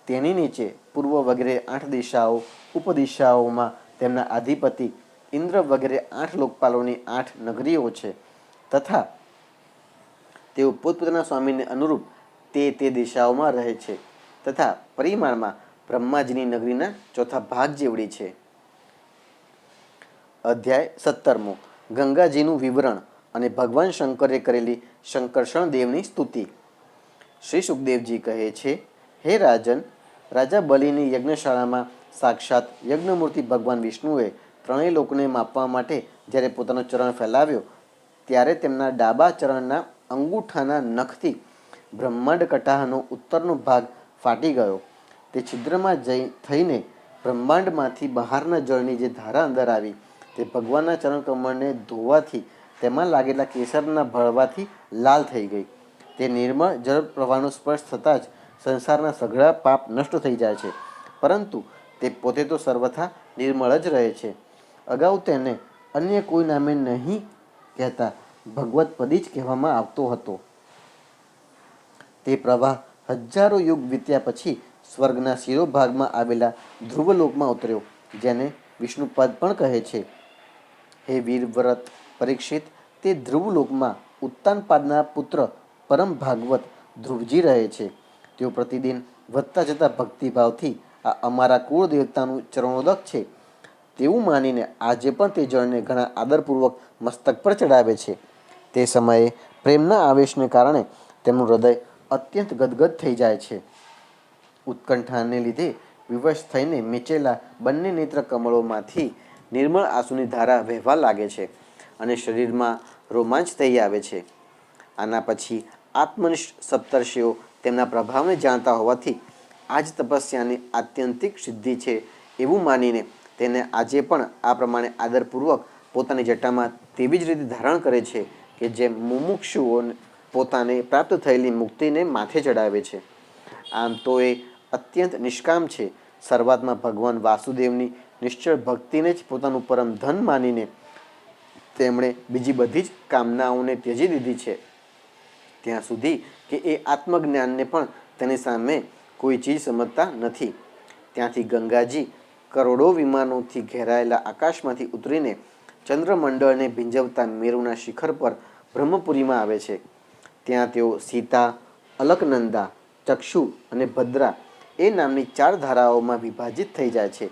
તેની નીચે પૂર્વ વગેરે 8 દિશાઓ, ઉપદિશાઓમાં તેમના અધિપતિ ઇન્દ્ર વગેરે 8 લોકપાલોની 8 નગરીઓ છે તથા તેઓ પોતપોતાના સ્વામીને અનુરૂપ તે દિશાઓમાં રહે છે તથા પરિમાણમાં બ્રહ્માજીની નગરીના ચોથા ભાગ જેવડી છે. અધ્યાય 17મો. ગંગાજીનું વિવરણ અને ભગવાન શંકરે કરેલી શંકર્ષણ દેવની સ્તુતિ. શ્રી સુખદેવજી કહે છે, હે રાજન, રાજા બલિની યજ્ઞશાળામાં સાક્ષાત યજ્ઞમૂર્તિ ભગવાન વિષ્ણુએ ત્રણેય લોકને માપવા માટે જ્યારે પોતાનો ચરણ ફેલાવ્યો ત્યારે તેમના ડાબા ચરણના અંગૂઠાના નખથી બ્રહ્માંડ કટાહનો ઉત્તરનો ભાગ ફાટી ગયો. તે છિદ્રમાં થઈને બ્રહ્માંડમાંથી બહારના જળની જે ધારા અંદર આવી તે ભગવાનના ચરણ કમળને ધોવાથી તેમાં લાગેલા કેસરના ભળવાથી લાલ થઈ ગઈ. તે નિર્મળ જળ પ્રવાહનો સ્પર્શ થતાં જ સંસારના સઘળા પાપ નષ્ટ થઈ જાય છે, પરંતુ તે પોતે તો સર્વથા નિર્મળ જ રહે છે. અગાઉ તેને અન્ય કોઈ નામે નહીં કહેતા ભગવત પદી જ કહેવામાં આવતો હતો. તે પ્રવાહ હજારો યુગ વીત્યા પછી સ્વર્ગના શિરોભાગમાં આવેલા ધ્રુવલોકમાં ઉતર્યો, જેને વિષ્ણુપદ પણ કહે છે. હે વીરવ્રત પરીક્ષિત, તે ધ્રુવલોકમાં ઉત્તાનપાદના પુત્ર પરમ ભાગવત ધ્રુવજી રહે છે. તેઓ પ્રતિદિન વધતા જતા ભક્તિભાવથી આ અમારા કુળ દેવતાનું ચરણોદક છે તેવું માનીને આજે પણ તે જળને ઘણા આદરપૂર્વક મસ્તક પર ચડાવે છે. તે સમયે પ્રેમના આવેશને કારણે તેમનું હૃદય અત્યંત ગદગદ થઈ જાય છે. ઉત્કંઠાને લીધે વિવશ થઈને મીચેલા બંને નેત્ર કમળોમાંથી નિર્મળ આંસુની ધારા વહેવા લાગે છે અને શરીરમાં રોમાંચ થઈ આવે છે. આના પછી આત્મનિષ્ઠ સપ્તર્ષિઓ તેમના પ્રભાવને જાણતા હોવાથી આ જ તપસ્યાની આત્યંતિક સિદ્ધિ છે એવું માનીને તેને આજે પણ આ પ્રમાણે આદરપૂર્વક પોતાની જટામાં તેવી જ રીતે ધારણ કરે છે કે જેમ મુમુક્ષુઓ પોતાને પ્રાપ્ત થયેલી મુક્તિને માથે ચડાવે છે. આમ તો એ અત્યંત નિષ્કામ છે. શરૂઆતમાં ભગવાન વાસુદેવની નિશ્ચળ ભક્તિને જ પોતાનું પરમ ધન માનીને તેમણે બીજી બધી જ કામનાઓને ત્યજી દીધી છે, ત્યાં સુધી કે એ આત્મજ્ઞાનને પણ તેની સામે કોઈ ચીજ સમજતા નથી. ત્યાંથી ગંગાજી કરોડો વિમાનોથી ઘેરાયેલા આકાશમાંથી ઉતરીને ચંદ્રમંડળને ભીંજવતા મેરુના શિખર પર બ્રહ્મપુરીમાં આવે છે. ત્યાં તેઓ સીતા, અલકનંદા, ચક્ષુ અને ભદ્રા એ નામની 4 ધારાઓમાં વિભાજિત થઈ જાય છે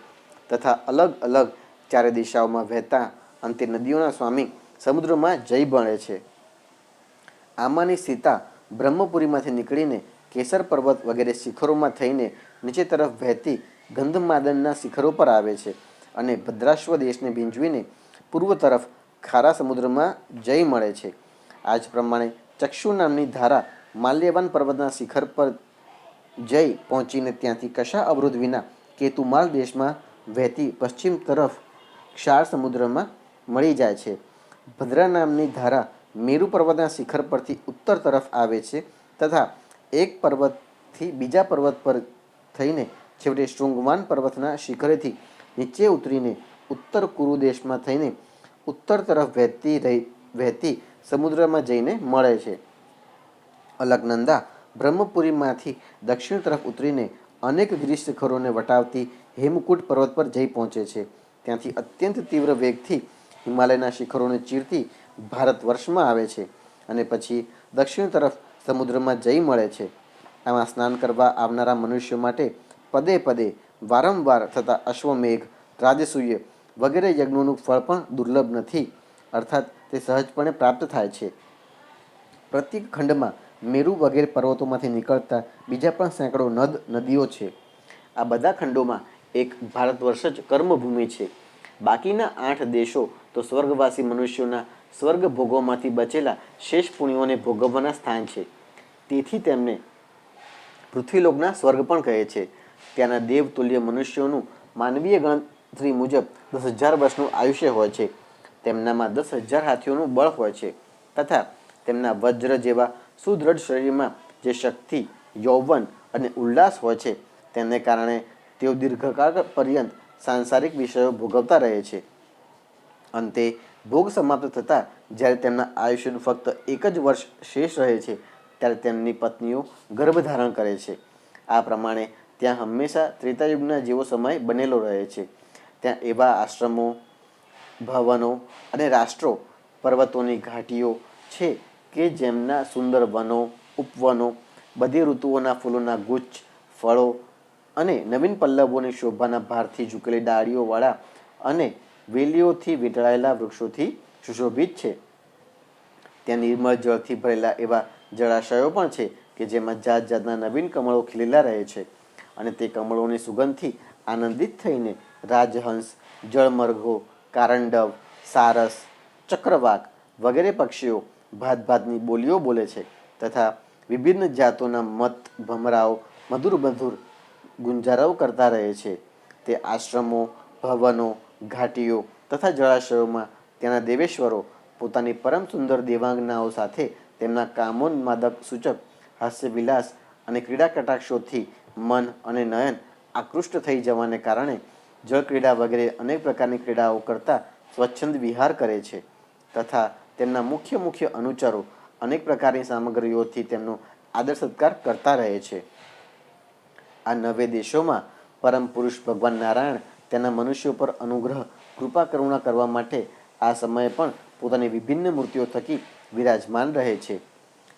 તથા અલગ અલગ 4 દિશાઓમાં વહેતા અંતે નદીઓના સ્વામી સમુદ્રમાં જઈ ભળે છે. આમાંની સીતા બ્રહ્મપુરીમાંથી નીકળીને કેસર પર્વત વગેરે શિખરોમાં થઈને નીચે તરફ વહેતી ગંધમાદનના શિખરો પર આવે છે અને ભદ્રાશ્વ દેશને ભીંજવીને પૂર્વ તરફ ખારા સમુદ્રમાં જઈ મળે છે. આ જ પ્રમાણે ચક્ષુ નામની ધારા માલ્યવાન પર્વતના શિખર પર જઈ પહોંચીને ત્યાંથી કશા અવરોધ વિના કેતુમાલ દેશમાં વહેતી પશ્ચિમ તરફ ક્ષાર સમુદ્રમાં મળી જાય છે. ભદ્રા નામની ધારા મેરુ પર્વતના શિખર પરથી ઉત્તર તરફ આવે છે તથા એક પર્વતથી બીજા પર્વત પર થઈને છેવટે શૃંગવાન પર્વતના શિખરેથી નીચે ઉતરીને ઉત્તર કુરુ દેશમાં થઈને ઉત્તર તરફ વહેતી સમુદ્રમાં જઈને મળે છે. અલકનંદા બ્રહ્મપુરીમાંથી દક્ષિણ તરફ ઉતરીને અનેક ગિરી શિખરોને વટાવતી હેમકૂટ પર્વત પર જઈ પહોંચે છે. ત્યાંથી અત્યંત તીવ્ર વેગથી હિમાલયના શિખરોને ચીરતી ભારત વર્ષમાં આવે છે અને પછી દક્ષિણ તરફ સમુદ્રમાં જઈ મળે છે. આમાં સ્નાન કરવા આવનારા મનુષ્યો માટે પદે પદે વારંવાર થતા અશ્વમેઘ, રાજસૂય વગેરે યજ્ઞોનું ફળ પણ દુર્લભ નથી, અર્થાત તે સહજપણે પ્રાપ્ત થાય છે. પ્રત્યેક ખંડમાં મેરુ વગેરે પર્વતોમાંથી નીકળતા બીજા પણ સેંકડો નદીઓ છે. આ બધા ખંડોમાં એક ભારત વર્ષ જ કર્મભૂમિ છે, બાકીના 8 દેશો તો સ્વર્ગવાસી મનુષ્યોના સ્વર્ગ ભોગોમાંથી બચેલા શેષ પુણ્યોને ભોગવવાના સ્થાન છે. તેથી તેમને પૃથ્વીલોકના સ્વર્ગ પણ કહે છે. ત્યાંના દેવતુલ્ય મનુષ્યોનું માનવીય ગણતરી મુજબ 10,000 વર્ષનું આયુષ્ય હોય છે. તેમનામાં 10,000 હાથીઓનું બળ હોય છે તથા તેમના વજ્ર જેવા સુદૃઢ શરીરમાં જે શક્તિ, યૌવન અને ઉલ્લાસ હોય છે તેને કારણે તેઓ દીર્ઘકાળ પર્યંત સાંસારિક વિષયો ભોગવતા રહે છે. અંતે ભોગ સમાપ્ત થતાં જ્યારે તેમના આયુષ્યનું ફક્ત 1 જ વર્ષ શેષ રહે છે ત્યારે તેમની પત્નીઓ ગર્ભધારણ કરે છે. આ પ્રમાણે ત્યાં હંમેશા ત્રેતાયુગના જેવો સમય બનેલો રહે છે. ત્યાં એવા આશ્રમો, ભવનો અને રાષ્ટ્રો, પર્વતોની ઘાટીઓ છે કે જેમના સુંદર વનો, ઉપવનો, બધી ઋતુઓના ફૂલોના ગુચ્છ, ફળો અને નવીન પલ્લવોની શોભાના ભારથી ઝૂકેલી ડાળીઓવાળા અને વેલીઓથી વીંટળાયેલા વૃક્ષોથી સુશોભિત છે. ત્યાં નિર્મળ જળથી ભરેલા એવા જળાશયો પણ છે કે જેમાં જાત જાતના નવીન કમળો ખીલેલા રહે છે અને તે કમળોની સુગંધથી આનંદિત થઈને રાજહંસ, જળમરઘો, કારંડવ, સારસ, ચક્રવાક વગેરે પક્ષીઓ ભાતભાતની બોલીઓ બોલે છે તથા વિભિન્ન જાતોના મત ભમરાઓ મધુર મધુર ગુંજરાઓ કરતા રહે છે. તે આશ્રમો, ભવનો, ઘાટીઓ તથા જળાશયોમાં ત્યાંના દેવેશ્વરો પોતાની પરમ સુંદર દેવાંગનાઓ સાથે તેમના કામોન્માદક સૂચક હાસ્યવિલાસ અને ક્રીડા કટાક્ષોથી મન અને નયન આકૃષ્ટ થઈ જવાને કારણે જળક્રીડા વગેરે અનેક પ્રકારની ક્રીડાઓ કરતા સ્વચ્છંદ વિહાર કરે છે તથા તેમના મુખ્ય અનુચરો અનેક પ્રકારની સામગ્રીઓથી તેમનો આદર સત્કાર કરતા રહે છે. આ 9 દેશોમાં પરમ પુરુષ ભગવાન નારાયણ તેના મનુષ્યો પર અનુગ્રહ, કૃપા, કરુણા કરવા માટે આ સમયે પણ પોતાની વિભિન્ન મૂર્તિઓ થકી વિરાજમાન રહે છે.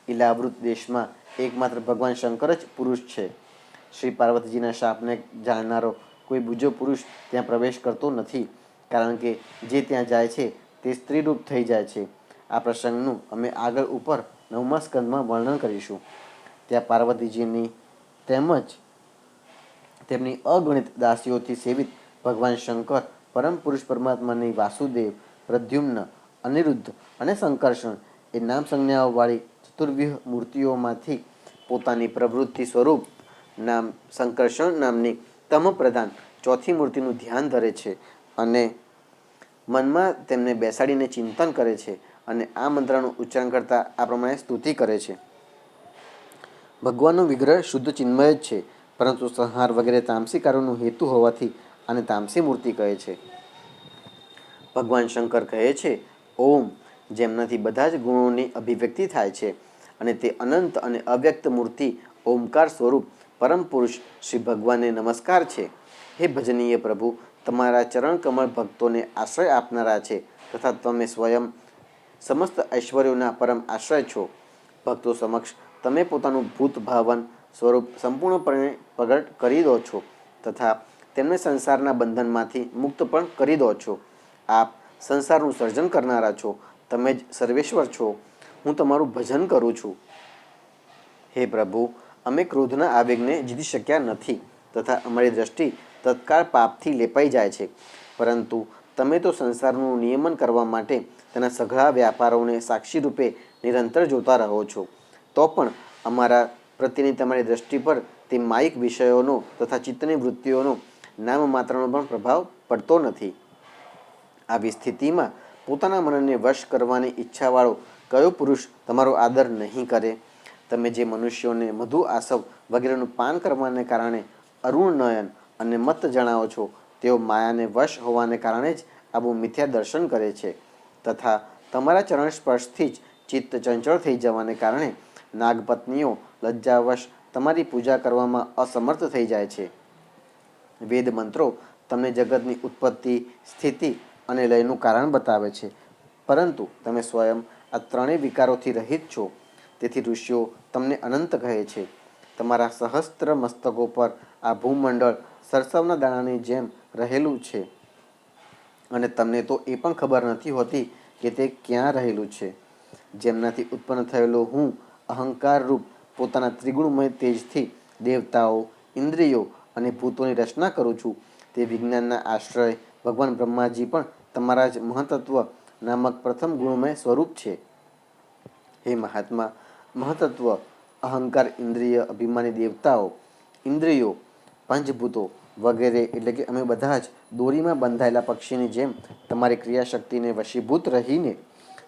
ઇલાવૃત દેશમાં એકમાત્ર ભગવાન શંકર જ પુરુષ છે. શ્રી પાર્વતીજીના શાપને જાણનારો કોઈ બીજો પુરુષ ત્યાં પ્રવેશ કરતો નથી, કારણ કે જે ત્યાં જાય છે તે સ્ત્રીરૂપ થઈ જાય છે. આ પ્રસંગનું અમે આગળ ઉપર 9મા સ્કંદમાં વર્ણન કરીશું. ત્યાં પાર્વતીજીની તેમજ તેમની અગણિત દાસીઓથી સેવિત ભગવાન શંકર પરમ પુરુષ પરમાત્માની વાસુદેવ, પ્રદ્યુમ્ન, અનિરુદ્ધ અને સંકર્ષણ એ નામ સંજ્ઞાઓવાળી ચતુર્વ્યુહ મૂર્તિઓમાંથી પોતાની પ્રવૃત્તિ સ્વરૂપ નામ સંકર્ષણ નામની તમ પ્રધાન ચોથી મૂર્તિનું ધ્યાન ધરે છે અને મનમાં તેમને બેસાડીને ચિંતન કરે છે અને આ મંત્રનું ઉચ્ચારણ કરતા આ પ્રમાણે સ્તુતિ કરે છે. ભગવાનનો વિગ્રહ શુદ્ધ ચિન્મય જ છે, પરંતુ સંહાર વગેરે તામસી કાર્યોનો હેતુ હોવાથી આને તામસી મૂર્તિ કહે છે. ભગવાન શંકર કહે છે, ઓમ, જેમનાથી બધા જ ગુણોની અભિવ્યક્તિ થાય છે અને તે અનંત અને અવ્યક્ત મૂર્તિ ઓમકાર સ્વરૂપ પરમ પુરુષ શ્રી ભગવાનને નમસ્કાર છે. હે ભજનીય પ્રભુ, તમારા ચરણ કમળ ભક્તોને આશ્રય આપનારા છે તથા તમે સ્વયં સમસ્ત ઐશ્વર્યોના પરમ આશ્રય છો. ભક્તો સમક્ષ તમે પોતાનું ભૂત ભાવન સ્વરૂપ સંપૂર્ણપણે પ્રગટ કરી દો છો તથા તેમને સંસારના બંધનમાંથી મુક્ત પણ કરી દો છો. આપ સંસારનું સર્જન કરનારા છો. તમે જ સર્વેશ્વર છો. હું તમારું ભજન કરું છું. હે પ્રભુ, અમે ક્રોધના આવેગને જીતી શક્યા નથી તથા અમારી દ્રષ્ટિ તત્કાળ પાપથી લેપાઈ જાય છે, પરંતુ તમે તો સંસારનું નિયમન કરવા માટે તેના સઘળા વ્યાપારોને સાક્ષી રૂપે નિરંતર જોતા રહો છો. તો પણ અમારા પ્રત્યેની તમારી દ્રષ્ટિ પર તે માયિક વિષયોનો તથા ચિત્તની વૃત્તિઓનો નામ માત્રનો પણ પ્રભાવ પડતો નથી. આવી સ્થિતિમાં પોતાના મનને વશ કરવાની ઈચ્છાવાળો કયો પુરુષ તમારો આદર નહીં કરે? તમે જે મનુષ્યોને મધુ આસવ વગેરેનું પાન કરવાને કારણે અરુણ નયન અને મત્ત જણાવો છો, તેઓ માયાને વશ હોવાને કારણે જ આવું મિથ્યા દર્શન કરે છે તથા તમારા ચરણ સ્પર્શથી જ ચિત્ત ચંચળ થઈ જવાને કારણે નાગપત્નીઓ લજ્જાવશ તમારી પૂજા કરવામાં અસમર્થ થઈ જાય છે. વેદ મંત્રો તમને જગતની ઉત્પત્તિ, સ્થિતિ અને લયનું કારણ બતાવે છે, પરંતુ તમે સ્વયં આ ત્રણેય વિકારોથી રહિત છો. તેથી ઋષિઓ તમને અનંત કહે છે. તમારા સહસ્ત્ર મસ્તકો પર આ ભૂમંડળ સરસવના દાણાની જેમ રહેલું છે અને તમને તો એ પણ ખબર નથી હોતી કે તે ક્યાં રહેલું છે. જેમનાથી ઉત્પન્ન થયેલો હું અહંકાર રૂપ પોતાના ત્રિગુણમય તેજથી દેવતાઓ, ઇન્દ્રિયો અને ભૂતોની રચના કરું છું, તે વિજ્ઞાનના આશ્રય ભગવાન બ્રહ્માજી પણ તમારા જ મહતત્વ નામક પ્રથમ ગુણમય સ્વરૂપ છે. હે મહાત્મા, મહતત્વ, અહંકાર, ઇન્દ્રિય, અભિમાની દેવતાઓ, ઇન્દ્રિયો, પંચભૂતો વગેરે એટલે કે અમે બધા જ દોરીમાં બંધાયેલા પક્ષીની જેમ તમારી ક્રિયાશક્તિને વશીભૂત રહીને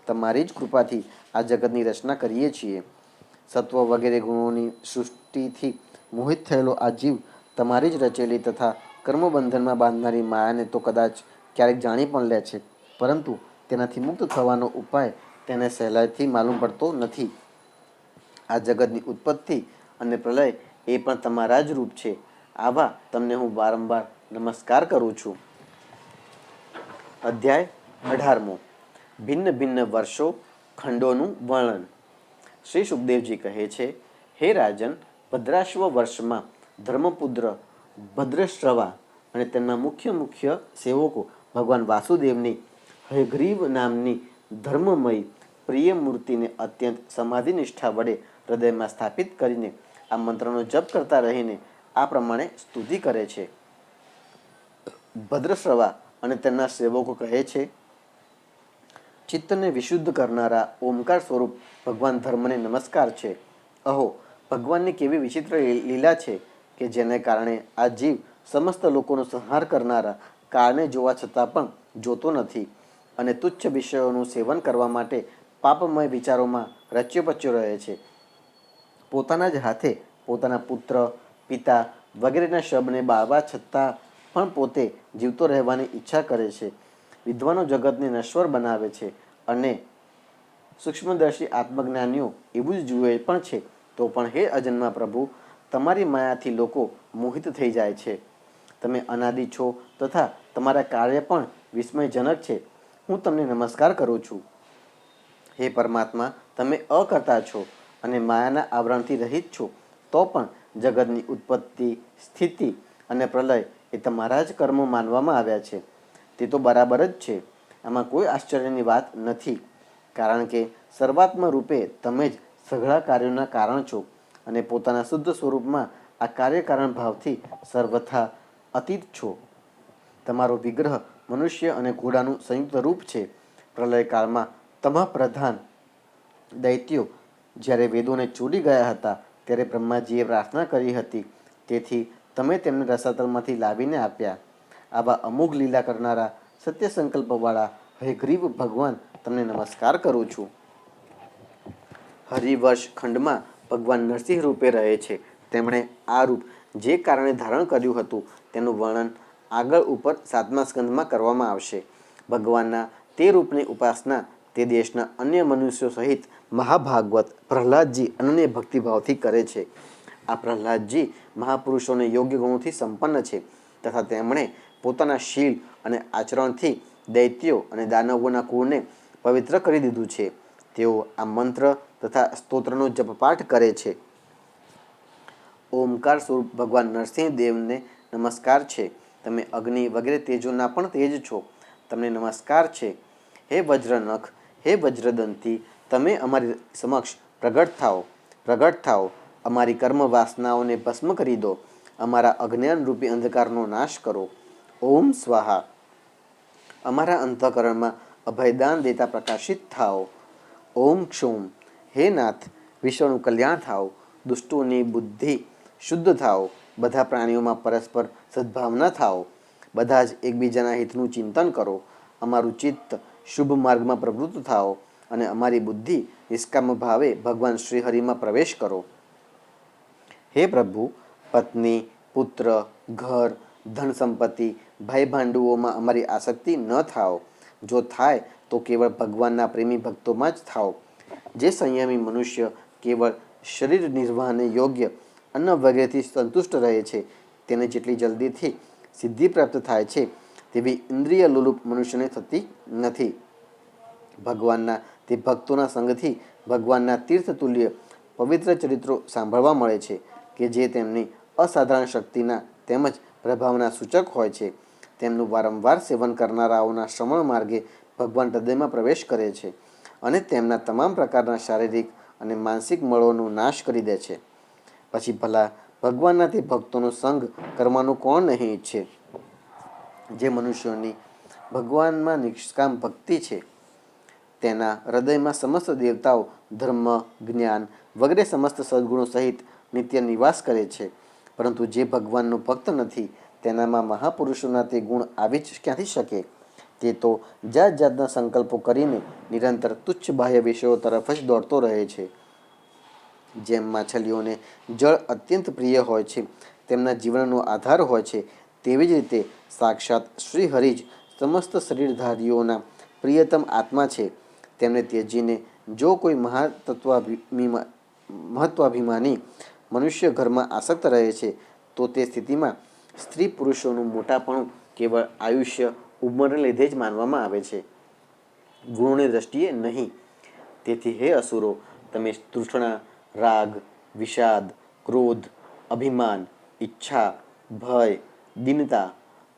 તમારી જ કૃપાથી આ જગતની રચના કરીએ છીએ. સત્વ વગેરે ગુણોની સૃષ્ટિથી મોહિત થયેલો આ જીવ તમારી જ રચેલી તથા કર્મબંધનમાં બાંધનારી માયાને તો કદાચ ક્યારેક જાણી પણ લે છે, પરંતુ તેનાથી મુક્ત થવાનો ઉપાય તેને સહેલાઈથી માલુમ પડતો નથી. આ જગતની ઉત્પત્તિ અને પ્રલય એ પણ તમારા જ રૂપ છે. આવા તમને હું વારંવાર નમસ્કાર કરું છું. અધ્યાય 18. ભિન્ન ભિન્ન વર્ષો ખંડોનું વર્ણન. શ્રી સુખદેવજી કહે છે, હે રાજન, ભદ્રાશ્વ વર્ષમાં ધર્મપુત્ર ભદ્રશ્રવા અને તેમના મુખ્ય સેવકો ભગવાન વાસુદેવની હયગ્રીવ નામની ધર્મમયી પ્રિય મૂર્તિને અત્યંત સમાધિ નિષ્ઠા વડે હૃદયમાં સ્થાપિત કરીને આ મંત્રનો જપ કરતા રહીને આ પ્રમાણે સ્તુતિ કરે છે. ભદ્રશ્રવા અને તેમના સેવકો કહે છે, ચિત્તને વિશુદ્ધ કરનારા ઓમકાર સ્વરૂપ ભગવાન ધર્મને નમસ્કાર છે. અહો, ભગવાનની કેવી વિચિત્ર લીલા છે કે જેને કારણે આ જીવ સમસ્ત લોકોનો સંહાર કરનારા કાળને જોવા છતાં પણ જોતો નથી અને તુચ્છ વિષયોનું સેવન કરવા માટે પાપમય વિચારોમાં રચ્યો રહે છે. પોતાના જ હાથે પોતાના પુત્ર, પિતા વગેરેના શબને બાળવા છતાં પણ પોતે જીવતો રહેવાની ઈચ્છા કરે છે. વિદ્વાનો જગતને નશ્વર બનાવે છે અને સૂક્ષ્મદર્શી આત્મજ્ઞાનીઓ એવું જ જુએ પણ છે, તો પણ હે અજન્મા પ્રભુ, તમારી માયાથી લોકો મોહિત થઈ જાય છે. તમે અનાદિ છો તથા તમારા કાર્ય પણ વિસ્મયજનક છે. હું તમને નમસ્કાર કરું છું. હે પરમાત્મા, તમે અકર્તા છો અને માયાના આવરણથી રહિત છો, તો પણ જગતની ઉત્પત્તિ, સ્થિતિ અને પ્રલય એ તમારા જ કર્મો માનવામાં આવ્યા છે. તે તો બરાબર જ છે. આમાં કોઈ આશ્ચર્યની વાત નથી, કારણ કે સર્વાત્મ રૂપે તમે જ સઘળા કાર્યોના કારણ છો અને પોતાના શુદ્ધ સ્વરૂપમાં આ કાર્યકારણ ભાવથી સર્વથા અતીત છો. તમારો વિગ્રહ મનુષ્ય અને ઘોડાનું સંયુક્ત રૂપ છે. પ્રલયકાળમાં તમા પ્રધાન દૈત્યો જ્યારે વેદોને ચોરી ગયા હતા ત્યારે બ્રહ્માજીએ પ્રાર્થના કરી હતી, તેથી તમે તેમને રસાતલમાંથી લાવીને આપ્યા. આવા અમોઘ લીલા કરનારા સત્ય સંકલ્પવાળા હયગ્રીવ ભગવાન, તમને નમસ્કાર કરું છું. હરિવર્ષ ખંડમાં ભગવાન નરસિંહ રૂપે રહે છે. તેમણે આ રૂપ જે કારણે ધારણ કર્યું હતું તેનું વર્ણન આગળ ઉપર 7મા સ્કંદમાં કરવામાં આવશે. ભગવાનના તે રૂપની ઉપાસના તે દેશના અન્ય મનુષ્યો સહિત મહાભાગવત પ્રહલાદજી અનન્ય ભક્તિભાવથી કરે છે. આ પ્રહલાદજી મહાપુરુષોને યોગ્ય ગુણોથી સંપન્ન છે તથા તેમણે પોતાના શીલ અને આચરણથી દૈત્યો અને દાનવોના કુળને પવિત્ર કરી દીધું છે. તેઓ આ મંત્ર તથા સ્તોત્રનો જપપાઠ કરે છે. ઓમકાર સ્વરૂપ ભગવાન નરસિંહ દેવને નમસ્કાર છે. તમે અગ્નિ વગેરે તેજોના પણ તેજ છો. તમને નમસ્કાર છે. હે વજ્રનખ, હે વજ્રદંતી, તમે અમારી સમક્ષ પ્રગટ થાઓ. અમારી કર્મ વાસનાઓને ભસ્મ કરી દો. અમારા અજ્ઞાન રૂપી અંધકારનો નાશ કરો. ઓમ સ્વાહા. અમારા અંતઃકરણમાં અભયદાન દેતા પ્રકાશિત થાઓ. ઓમ ક્ષોમ. હે નાથ, વિશ્વનું કલ્યાણ થાઓ. દુષ્ટોની બુદ્ધિ શુદ્ધ થાઓ. બધા પ્રાણીઓમાં પરસ્પર સદ્ભાવના થાઓ. બધા જ એકબીજાના હિતનું ચિંતન કરો. અમારું ચિત્ત શુભ માર્ગમાં પ્રવૃત્ત થાઓ અને અમારી બુદ્ધિ નિષ્કામ ભાવે ભગવાન શ્રીહરિમાં પ્રવેશ કરો. હે પ્રભુ, પત્ની, પુત્ર, ઘર, ધન સંપત્તિ, ભાઈ ભાંડુઓમાં અમારી આસક્તિ ન થાઓ. જો થાય તો કેવળ ભગવાનના પ્રેમી ભક્તોમાં જ થાઓ. જે સંયમી મનુષ્ય કેવળ શરીર નિર્વાહને યોગ્ય અન્ન વગેરેથી સંતુષ્ટ રહે છે, તેને જેટલી જલ્દીથી સિદ્ધિ પ્રાપ્ત થાય છે તેવી ઇન્દ્રિય લોલુપ મનુષ્યને થતી નથી. ભગવાનના તે ભક્તોના સંગથી ભગવાનના તીર્થતુલ્ય પવિત્ર ચરિત્રો સાંભળવા મળે છે કે જે તેમની અસાધારણ શક્તિના તેમજ પ્રભાવના સૂચક હોય છે. તેમનું વારંવાર સેવન કરનારાઓના શ્રવણ માર્ગે ભગવાન હૃદયમાં પ્રવેશ કરે છે અને તેમના તમામ પ્રકારના શારીરિક અને માનસિક મળોનો નાશ કરી દે છે. પછી ભલા ભગવાનના તે ભક્તોનો સંગ કરવાનું કોણ નહીં ઈચ્છે? જે મનુષ્યોની ભગવાનમાં નિષ્કામ ભક્તિ છે. તેના હૃદયમાં સમસ્ત દેવતાઓ ધર્મ, જ્ઞાન વગેરે સમસ્ત સદ્ગુણો સહિત નિત્ય નિવાસ કરે છે. પરંતુ જે ભગવાનનો ભક્ત નથી તેનામાં મહાપુરુષોના તે ગુણ આવી જ ક્યાંથી શકે? તે તો જાત જાતના સંકલ્પો કરીને નિરંતર તુચ્છ બાહ્ય વિષયો તરફ જ દોડતો રહે છે. જેમ માછલીઓને જળ અત્યંત પ્રિય હોય છે, તેમના જીવનનો આધાર હોય છે, તેવી જ રીતે સાક્ષાત શ્રીહરિ જ સમસ્ત શરીરધારીઓના પ્રિયતમ આત્મા છે. તેમને ત્યજીને જો કોઈ મહત્વાભિમાની મનુષ્ય ઘરમાં આસક્ત રહે છે, તો તે સ્થિતિમાં સ્ત્રી પુરુષોનું મોટાપણું કેવળ આયુષ્ય ઉંમરને લીધે જ માનવામાં આવે છે, ગુણોની દ્રષ્ટિએ નહીં. તેથી હે અસુરો, તમે તૃષ્ણા, રાગ, વિષાદ, ક્રોધ, અભિમાન, ઈચ્છા, ભય, દીનતા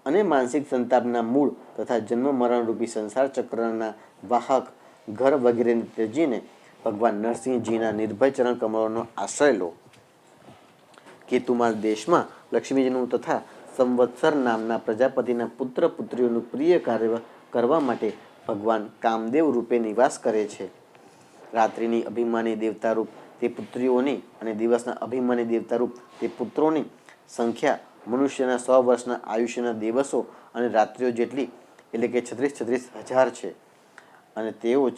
અને માનસિક સંતાપના મૂળ તથા જન્મ મરણરૂપી સંસાર ચક્રના વાહક ઘર વગેરેને ત્યજીને ભગવાન નરસિંહજીના નિર્ભય ચરણ કમળોનો આશ્રય લો. કેતુમાલ દેશમાં લક્ષ્મીજીનું તથા સંવત્સર નામના પ્રજાપતિના પુત્ર પુત્રીઓનું પ્રિય કાર્ય કરવા માટે ભગવાન કામદેવ રૂપે નિવાસ કરે છે. રાત્રિની અભિમાની દેવતારૂપ તે પુત્રીઓની અને દિવસના અભિમાની દેવતારૂપ તે પુત્રોની સંખ્યા મનુષ્યના 100 વર્ષના આયુષ્યના દિવસો અને રાત્રિઓ જેટલી એટલે કે 36,000 છે. અને તેઓ જ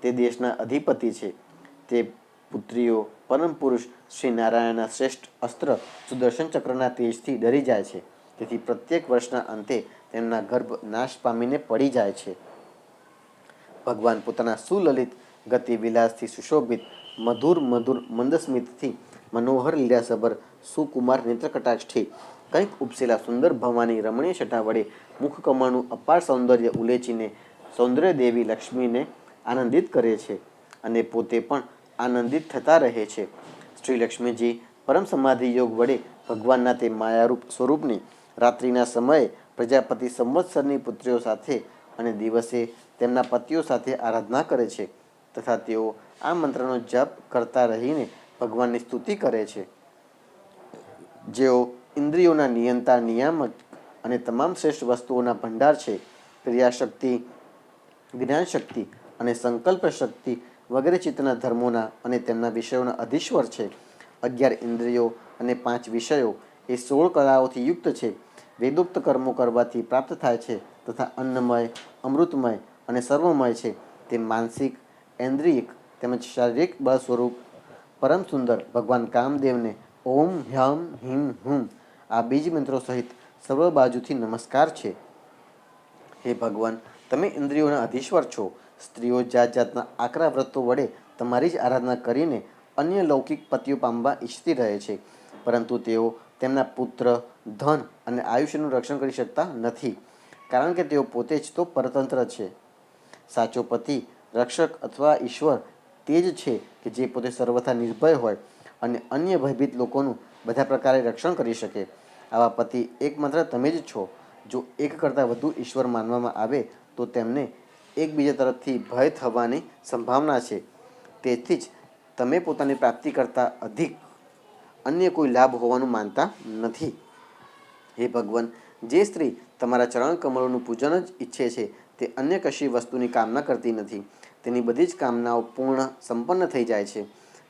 તે દેશના અધિપતિ છે. તે પુત્રીઓ પરમ પુરુષ શ્રી નારાયણના શ્રેષ્ઠ અસ્ત્ર સુદર્શન ચક્રના તેજથી ડરી જાય છે. તેથી પ્રત્યેક વર્ષના અંતે તેમના ગર્ભ નાશ પામીને પડી જાય છે. ભગવાન પોતાના સુલલિત ગતિ વિલાસથી સુશોભિત મધુર મધુર મંદસ્મિતથી મનોહર લીલાસભર સુકુમાર નેત્રકટાક્ષથી કંઈક ઉપસેલા સુંદર ભવાની રમણીય છટા વડે મુખકમળનું અપાર સૌંદર્ય ઉલેચીને સૌંદર્ય દેવી લક્ષ્મીને આનંદિત કરે છે અને પોતે પણ આનંદિત થતા રહે છે. શ્રી લક્ષ્મીજી પરમ સમાધિ યોગ વડે ભગવાનના તે માયારૂપ સ્વરૂપની રાત્રિના સમયે પ્રજાપતિ સંવત્સરની પુત્રીઓ સાથે અને દિવસે તેમના પતિઓ સાથે આરાધના કરે છે તથા તેઓ આ મંત્રનો જપ કરતા રહીને ભગવાનની સ્તુતિ કરે છે. જેઓ ઇન્દ્રિયોના નિયંતા નિયામક અને તમામ શ્રેષ્ઠ વસ્તુઓના ભંડાર છે, ક્રિયાશક્તિ, જ્ઞાનશક્તિ અને સંકલ્પ શક્તિ વગેરે ચિત્તના ધર્મોના અને તેમના વિષયોના અધીશ્વર છે. 11 ઇન્દ્રિયો અને 5 વિષયો એ 16 કળાઓથી યુક્ત છે. વેદોક્ત કર્મો કરવાથી પ્રાપ્ત થાય છે તથા અન્નમય, અમૃતમય અને સર્વમય છે. તે માનસિક, ઇન્દ્રિયક તેમજ શારીરિક બળ સ્વરૂપ પરમ સુંદર ભગવાન કામદેવને ઓમ હ્યમ હિમ હુમ આ બીજ મંત્રો સહિત સર્વ બાજુથી નમસ્કાર છે. હે ભગવાન, તમે ઇન્દ્રિયોના અધીશ્વર છો. સ્ત્રીઓ જાત જાતના આકરા વ્રતો વડે તમારી જ આરાધના કરીને અન્ય લૌકિક પતિઓ પામવા ઈચ્છતી રહે છે, પરંતુ તેઓ તેમના પુત્ર, ધન અને આયુષ્યનું રક્ષણ કરી શકતા નથી, કારણ કે તેઓ પોતે જ તો પરતંત્ર છે. સાચો પતિ, રક્ષક અથવા ઈશ્વર તે જ છે કે જે પોતે સર્વથા નિર્ભય હોય અને અન્ય ભયભીત લોકોનું બધા પ્રકારે રક્ષણ કરી શકે. આવા પતિ એકમાત્ર તમે જ છો. જો એક કરતાં વધુ ઈશ્વર માનવામાં આવે તો તેમને એકબીજા તરફથી ભય થવાની સંભાવના છે. તેથી જ તમે પોતાની પ્રાપ્તિ કરતાં અધિક અન્ય કોઈ લાભ હોવાનું માનતા નથી. હે ભગવાન, જે સ્ત્રી તમારા ચરણ કમળોનું પૂજન જ ઈચ્છે છે તે અન્ય કશી વસ્તુની કામના કરતી નથી. તેની બધી જ કામનાઓ પૂર્ણ સંપન્ન થઈ જાય છે.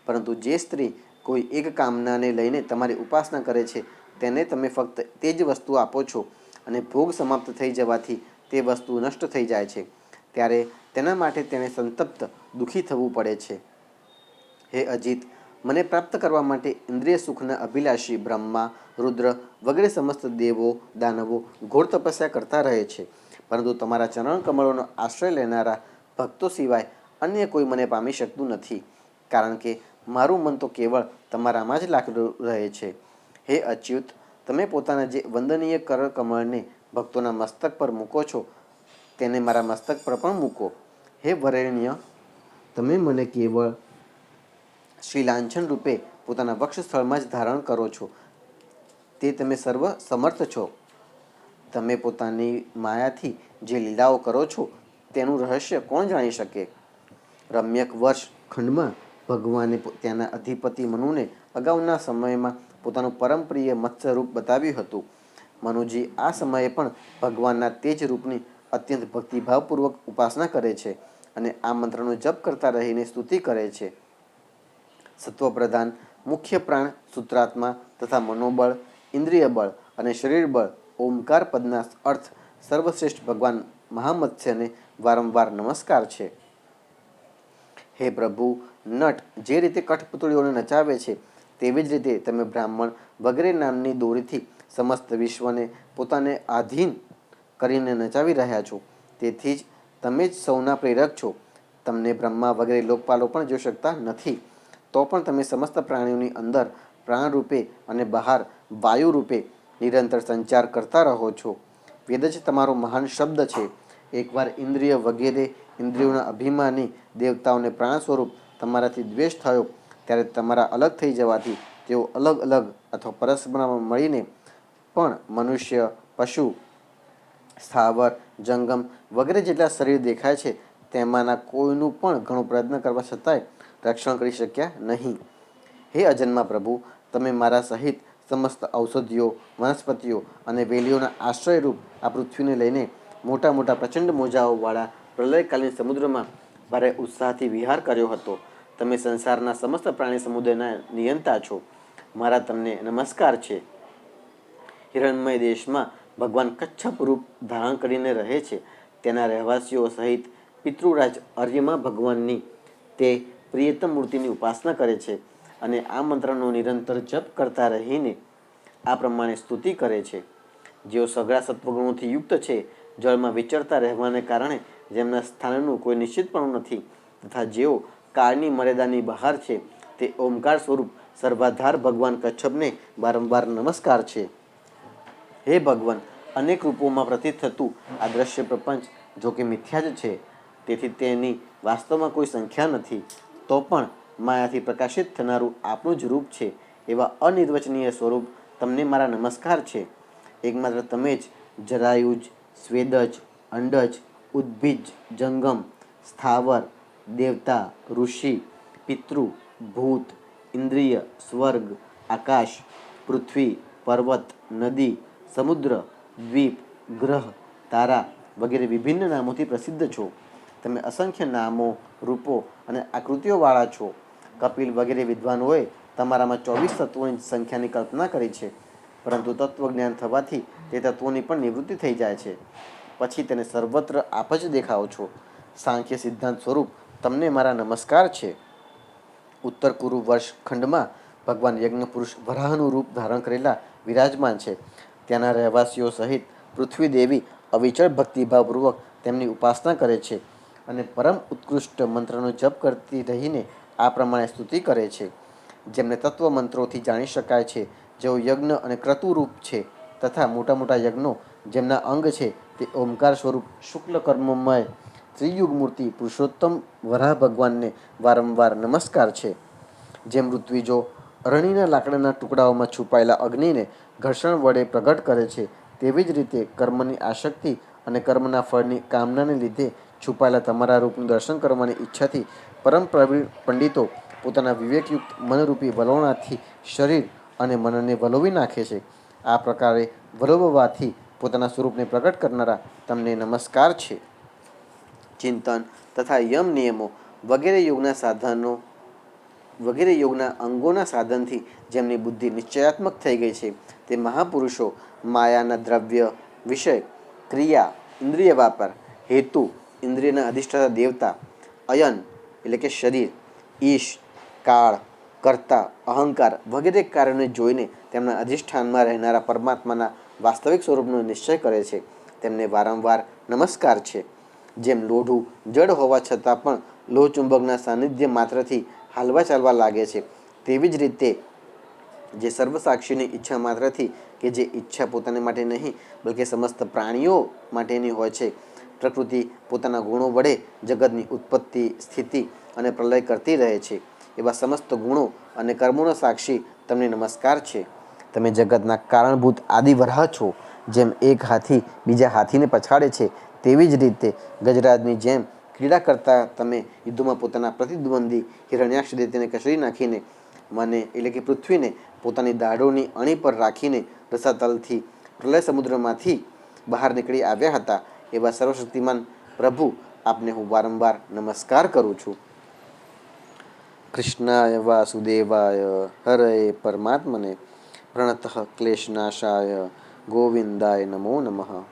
પરંતુ જે સ્ત્રી કોઈ એક કામનાને લઈને તમારી ઉપાસના કરે છે તેને તમે ફક્ત તે જ વસ્તુ આપો છો અને ભોગ સમાપ્ત થઈ જવાથી તે વસ્તુ નષ્ટ થઈ જાય છે, ત્યારે તેના માટે તેણે સંતપ્ત દુઃખી થવું પડે છે. હે અજીત, મને પ્રાપ્ત કરવા માટે ઇન્દ્રિય સુખના અભિલાષી બ્રહ્મા, રુદ્ર વગેરે સમસ્ત દેવો, દાનવો ઘોર તપસ્યા કરતા રહે છે, પરંતુ તમારા ચરણ કમળોનો આશ્રય લેનારા ભક્તો સિવાય અન્ય કોઈ મને પામી શકતું નથી, કારણ કે મારું મન તો કેવળ તમારામાં જ લાગેલું રહે છે. હે અચ્યુત, તમે પોતાના જે વંદનીય કર કમળને ભક્તોના મસ્તક પર મૂકો છો તેને મારા મસ્તક પર પણ મૂકો. હે વરેણ્ય, તમે મને કેવળ શ્રી લાંછન રૂપે પોતાના વક્ષસ્થળમાં જ ધારણ કરો છો, તે તમે સર્વ સમર્થ છો. તમે પોતાની માયાથી જે લીલાઓ કરો છો તેનું રહસ્ય કોણ જાણી શકે? રમ્યક વર્ષ ખંડમાં ભગવાને ત્યાંના અધિપતિ મનુને અગાઉના સમયમાં પોતાનું પરમ પ્રિય મત્સ્ય રૂપ બતાવ્યું હતું. મનુજી આ સમયે પણ ભગવાનના તેજ રૂપની અત્યંત ભક્તિભાવપૂર્વક ઉપાસના કરે છે અને આ મંત્રનો જપ કરતા રહીને સ્તુતિ કરે છે. સત્વપ્રધાન મુખ્ય પ્રાણ, સૂત્રાત્મા તથા મનોબળ, ઇન્દ્રિય બળ અને શરીર બળ ઓમકાર પદના અર્થ સર્વશ્રેષ્ઠ ભગવાન મહામત્સ્યને વારંવાર નમસ્કાર છે. હે પ્રભુ, નટ જે રીતે કઠપુતળીઓને નચાવે છે તેવી જ રીતે તમે બ્રાહ્મણ વગેરે નામની દોરીથી સમસ્ત વિશ્વને પોતાને આધીન કરીને નચાવી રહ્યા છો. તેથી જ તમે જ સૌના પ્રેરક છો. તમને બ્રહ્મા વગેરે લોકપાલો પણ જોઈ શકતા નથી, તો પણ તમે સમસ્ત પ્રાણીઓની અંદર પ્રાણરૂપે અને બહાર વાયુ રૂપે નિરંતર સંચાર કરતા રહો છો. વેદ જ તમારો મહાન શબ્દ છે. એકવાર ઇન્દ્રિય વગેરે ઇન્દ્રિયોના અભિમાની દેવતાઓને પ્રાણ સ્વરૂપ તમારાથી દ્વેષ થયો ત્યારે તમારા અલગ થઈ જવાથી તેઓ અલગ અલગ અથવા પરસ્પરમાં મળીને પણ મનુષ્ય, પશુ, સ્થાવર, જંગમ વગેરે જેટલા શરીર દેખાય છે તેમાંના કોઈનું પણ ઘણો પ્રયત્ન કરવા છતાંય રક્ષણ કરી શક્યા નહીં. હે અજન્મા પ્રભુ, તમે મારા સહિત સમસ્ત ઔષધિઓ, વનસ્પતિઓ અને વેલીઓના આશ્રયરૂપ આ પૃથ્વીને લઈને મોટા મોટા પ્રચંડ મોજાઓવાળા પ્રલયકાલીન સમુદ્રમાં ભારે ઉત્સાહથી વિહાર કર્યો હતો. તમે સંસારના સમસ્ત પ્રાણી સમુદાયના નિયંતા છો. મારા તમને નમસ્કાર છે. હિરણમય દેશમાં ભગવાન કચ્છપ રૂપ ધારણ કરીને રહે છે. તેના રહેવાસીઓ સહિત પિતૃરાજ આર્યમાં ભગવાનની તે પ્રિયતમ મૂર્તિની ઉપાસના કરે છે અને આ મંત્રનો નિરંતર જપ કરતા રહીને આ પ્રમાણે સ્તુતિ કરે છે. જેઓ સઘળા સત્વગુણોથી યુક્ત છે, જળમાં વિચરતા રહેવાને કારણે જેમના સ્થાનનું કોઈ નિશ્ચિતપણું નથી તથા જેઓ કાળની મર્યાદાની બહાર છે, તે ઓમકાર સ્વરૂપ સર્વાધાર ભગવાન કચ્છપને વારંવાર નમસ્કાર છે. હે ભગવાન, અનેક રૂપોમાં પ્રતીત થતું આ દ્રશ્ય પ્રપંચ જો કે મિથ્યા જ છે, તેથી તેની વાસ્તવમાં કોઈ સંખ્યા નથી, તો પણ માયાથી પ્રકાશિત થનારું આપણું જ રૂપ છે. એવા અનિર્વચનીય સ્વરૂપ તમને મારા નમસ્કાર છે. એકમાત્ર તમે જ જરાયુજ, સ્વેદજ, અંડજ, ઉદ્ભિજ, જંગમ, સ્થાવર, દેવતા, ઋષિ, પિતૃ, ભૂત, ઇન્દ્રિય, સ્વર્ગ, આકાશ, પૃથ્વી, પર્વત, નદી, સમુદ્ર, દ્વીપ, ગ્રહ, તારા વગેરે વિભિન્ન નામોથી પ્રસિદ્ધ છો. તમે અસંખ્ય નામો, રૂપો અને આકૃતિઓવાળા છો. કપિલ વગેરે વિદ્વાનોએ તમારામાં 24 તત્વોની સંખ્યાની કલ્પના કરી છે, પરંતુ તત્વજ્ઞાન થવાથી તે તત્વોની પણ નિવૃત્તિ થઈ જાય છે. પછી તેને સર્વત્ર આપ જ દેખાઓ છો. સાંખ્ય સિદ્ધાંત સ્વરૂપ તમને મારા નમસ્કાર છે. ઉત્તર પૂર્વ વર્ષ ખંડમાં ભગવાન યજ્ઞપુરુષ વરાહનું રૂપ ધારણ કરેલા વિરાજમાન છે. ત્યાંના રહેવાસીઓ સહિત પૃથ્વી દેવી અવિચળ ભક્તિભાવપૂર્વક તેમની ઉપાસના કરે છે અને પરમ ઉત્કૃષ્ટ મંત્રનો જપ કરતી રહીને આ પ્રમાણે સ્તુતિ કરે છે. જેમને તત્વ મંત્રોથી જાણી શકાય છે, જેઓ યજ્ઞ અને ક્રતુરૂપ છે તથા મોટા મોટા યજ્ઞો જેમના અંગ છે, તે ઓમકાર સ્વરૂપ શુક્લ કર્મમય ત્રિયુગ મૂર્તિ પુરુષોત્તમ વરાહ ભગવાનને વારંવાર નમસ્કાર છે. જેમ ઋત્વિજો અરણીના લાકડાના ટુકડાઓમાં છુપાયેલા અગ્નિને ઘર્ષણ વડે પ્રગટ કરે છે, તેવી જ રીતે કર્મની આસક્તિ અને કર્મના ફળની કામનાને લીધે છુપાયેલા તમારા રૂપનું દર્શન કરવાની ઈચ્છાથી પરમ પ્રવીણ પંડિતો પોતાના વિવેકયુક્ત મનરૂપી વલોણાથી શરીર અને મનને વલોવી નાખે છે. આ પ્રકારે વલોવવાથી પોતાના સ્વરૂપને પ્રગટ કરનારા તમને નમસ્કાર છે. ચિંતન તથા યમ નિયમો વગેરે યોગના અંગોના સાધનથી જેમની બુદ્ધિ નિશ્ચયાત્મક થઈ ગઈ છે, તે મહાપુરુષો માયાના દ્રવ્ય, વિષય, ક્રિયા, ઇન્દ્રિય વાપર, હેતુ, ઇન્દ્રિયના અધિષ્ઠાતા દેવતા, અયન એટલે કે શરીર, ઈશ, કાળ, કર્તા, અહંકાર વગેરે કાર્યોને જોઈને તેમના અધિષ્ઠાનમાં રહેનારા પરમાત્માના વાસ્તવિક સ્વરૂપનો નિશ્ચય કરે છે. તેમને વારંવાર નમસ્કાર છે. જેમ લોઢું જડ હોવા છતાં પણ લોહચુંબકના સાનિધ્ય માત્રથી હાલવા ચાલવા લાગે છે, તેવી જ રીતે જે સર્વસાક્ષીની ઈચ્છા માત્રથી કે જે ઈચ્છા પોતાને માટે નહીં બલકે સમસ્ત પ્રાણીઓ માટેની હોય છે, પ્રકૃતિ પોતાના ગુણો વડે જગતની ઉત્પત્તિ, સ્થિતિ અને પ્રલય કરતી રહે છે, એવા સમસ્ત ગુણો અને કર્મોના સાક્ષી તમને નમસ્કાર છે. તમે જગતના કારણભૂત આદિ વરાહ છો. જેમ એક હાથી બીજા હાથીને પછાડે છે, તેવી જ રીતે ગજરાજની જેમ ક્રીડા કરતા તમે યુદ્ધમાં પોતાના પ્રતિદ્વંદી હિરણ્યાક્ષ દૈત્યને કચડી નાખીને મને એટલે કે પૃથ્વીને પોતાની દાઢોની અણી પર રાખીને રસાતલથી પ્રલય સમુદ્રમાંથી બહાર નીકળી આવ્યા હતા. એવા સર્વશક્તિમાન પ્રભુ આપને હું વારંવાર નમસ્કાર કરું છું. કૃષ્ણાય વાસુદેવાય હરએ પરમાત્મને પ્રણતઃ ક્લેશનાશાય ગોવિંદાય નમો નમઃ.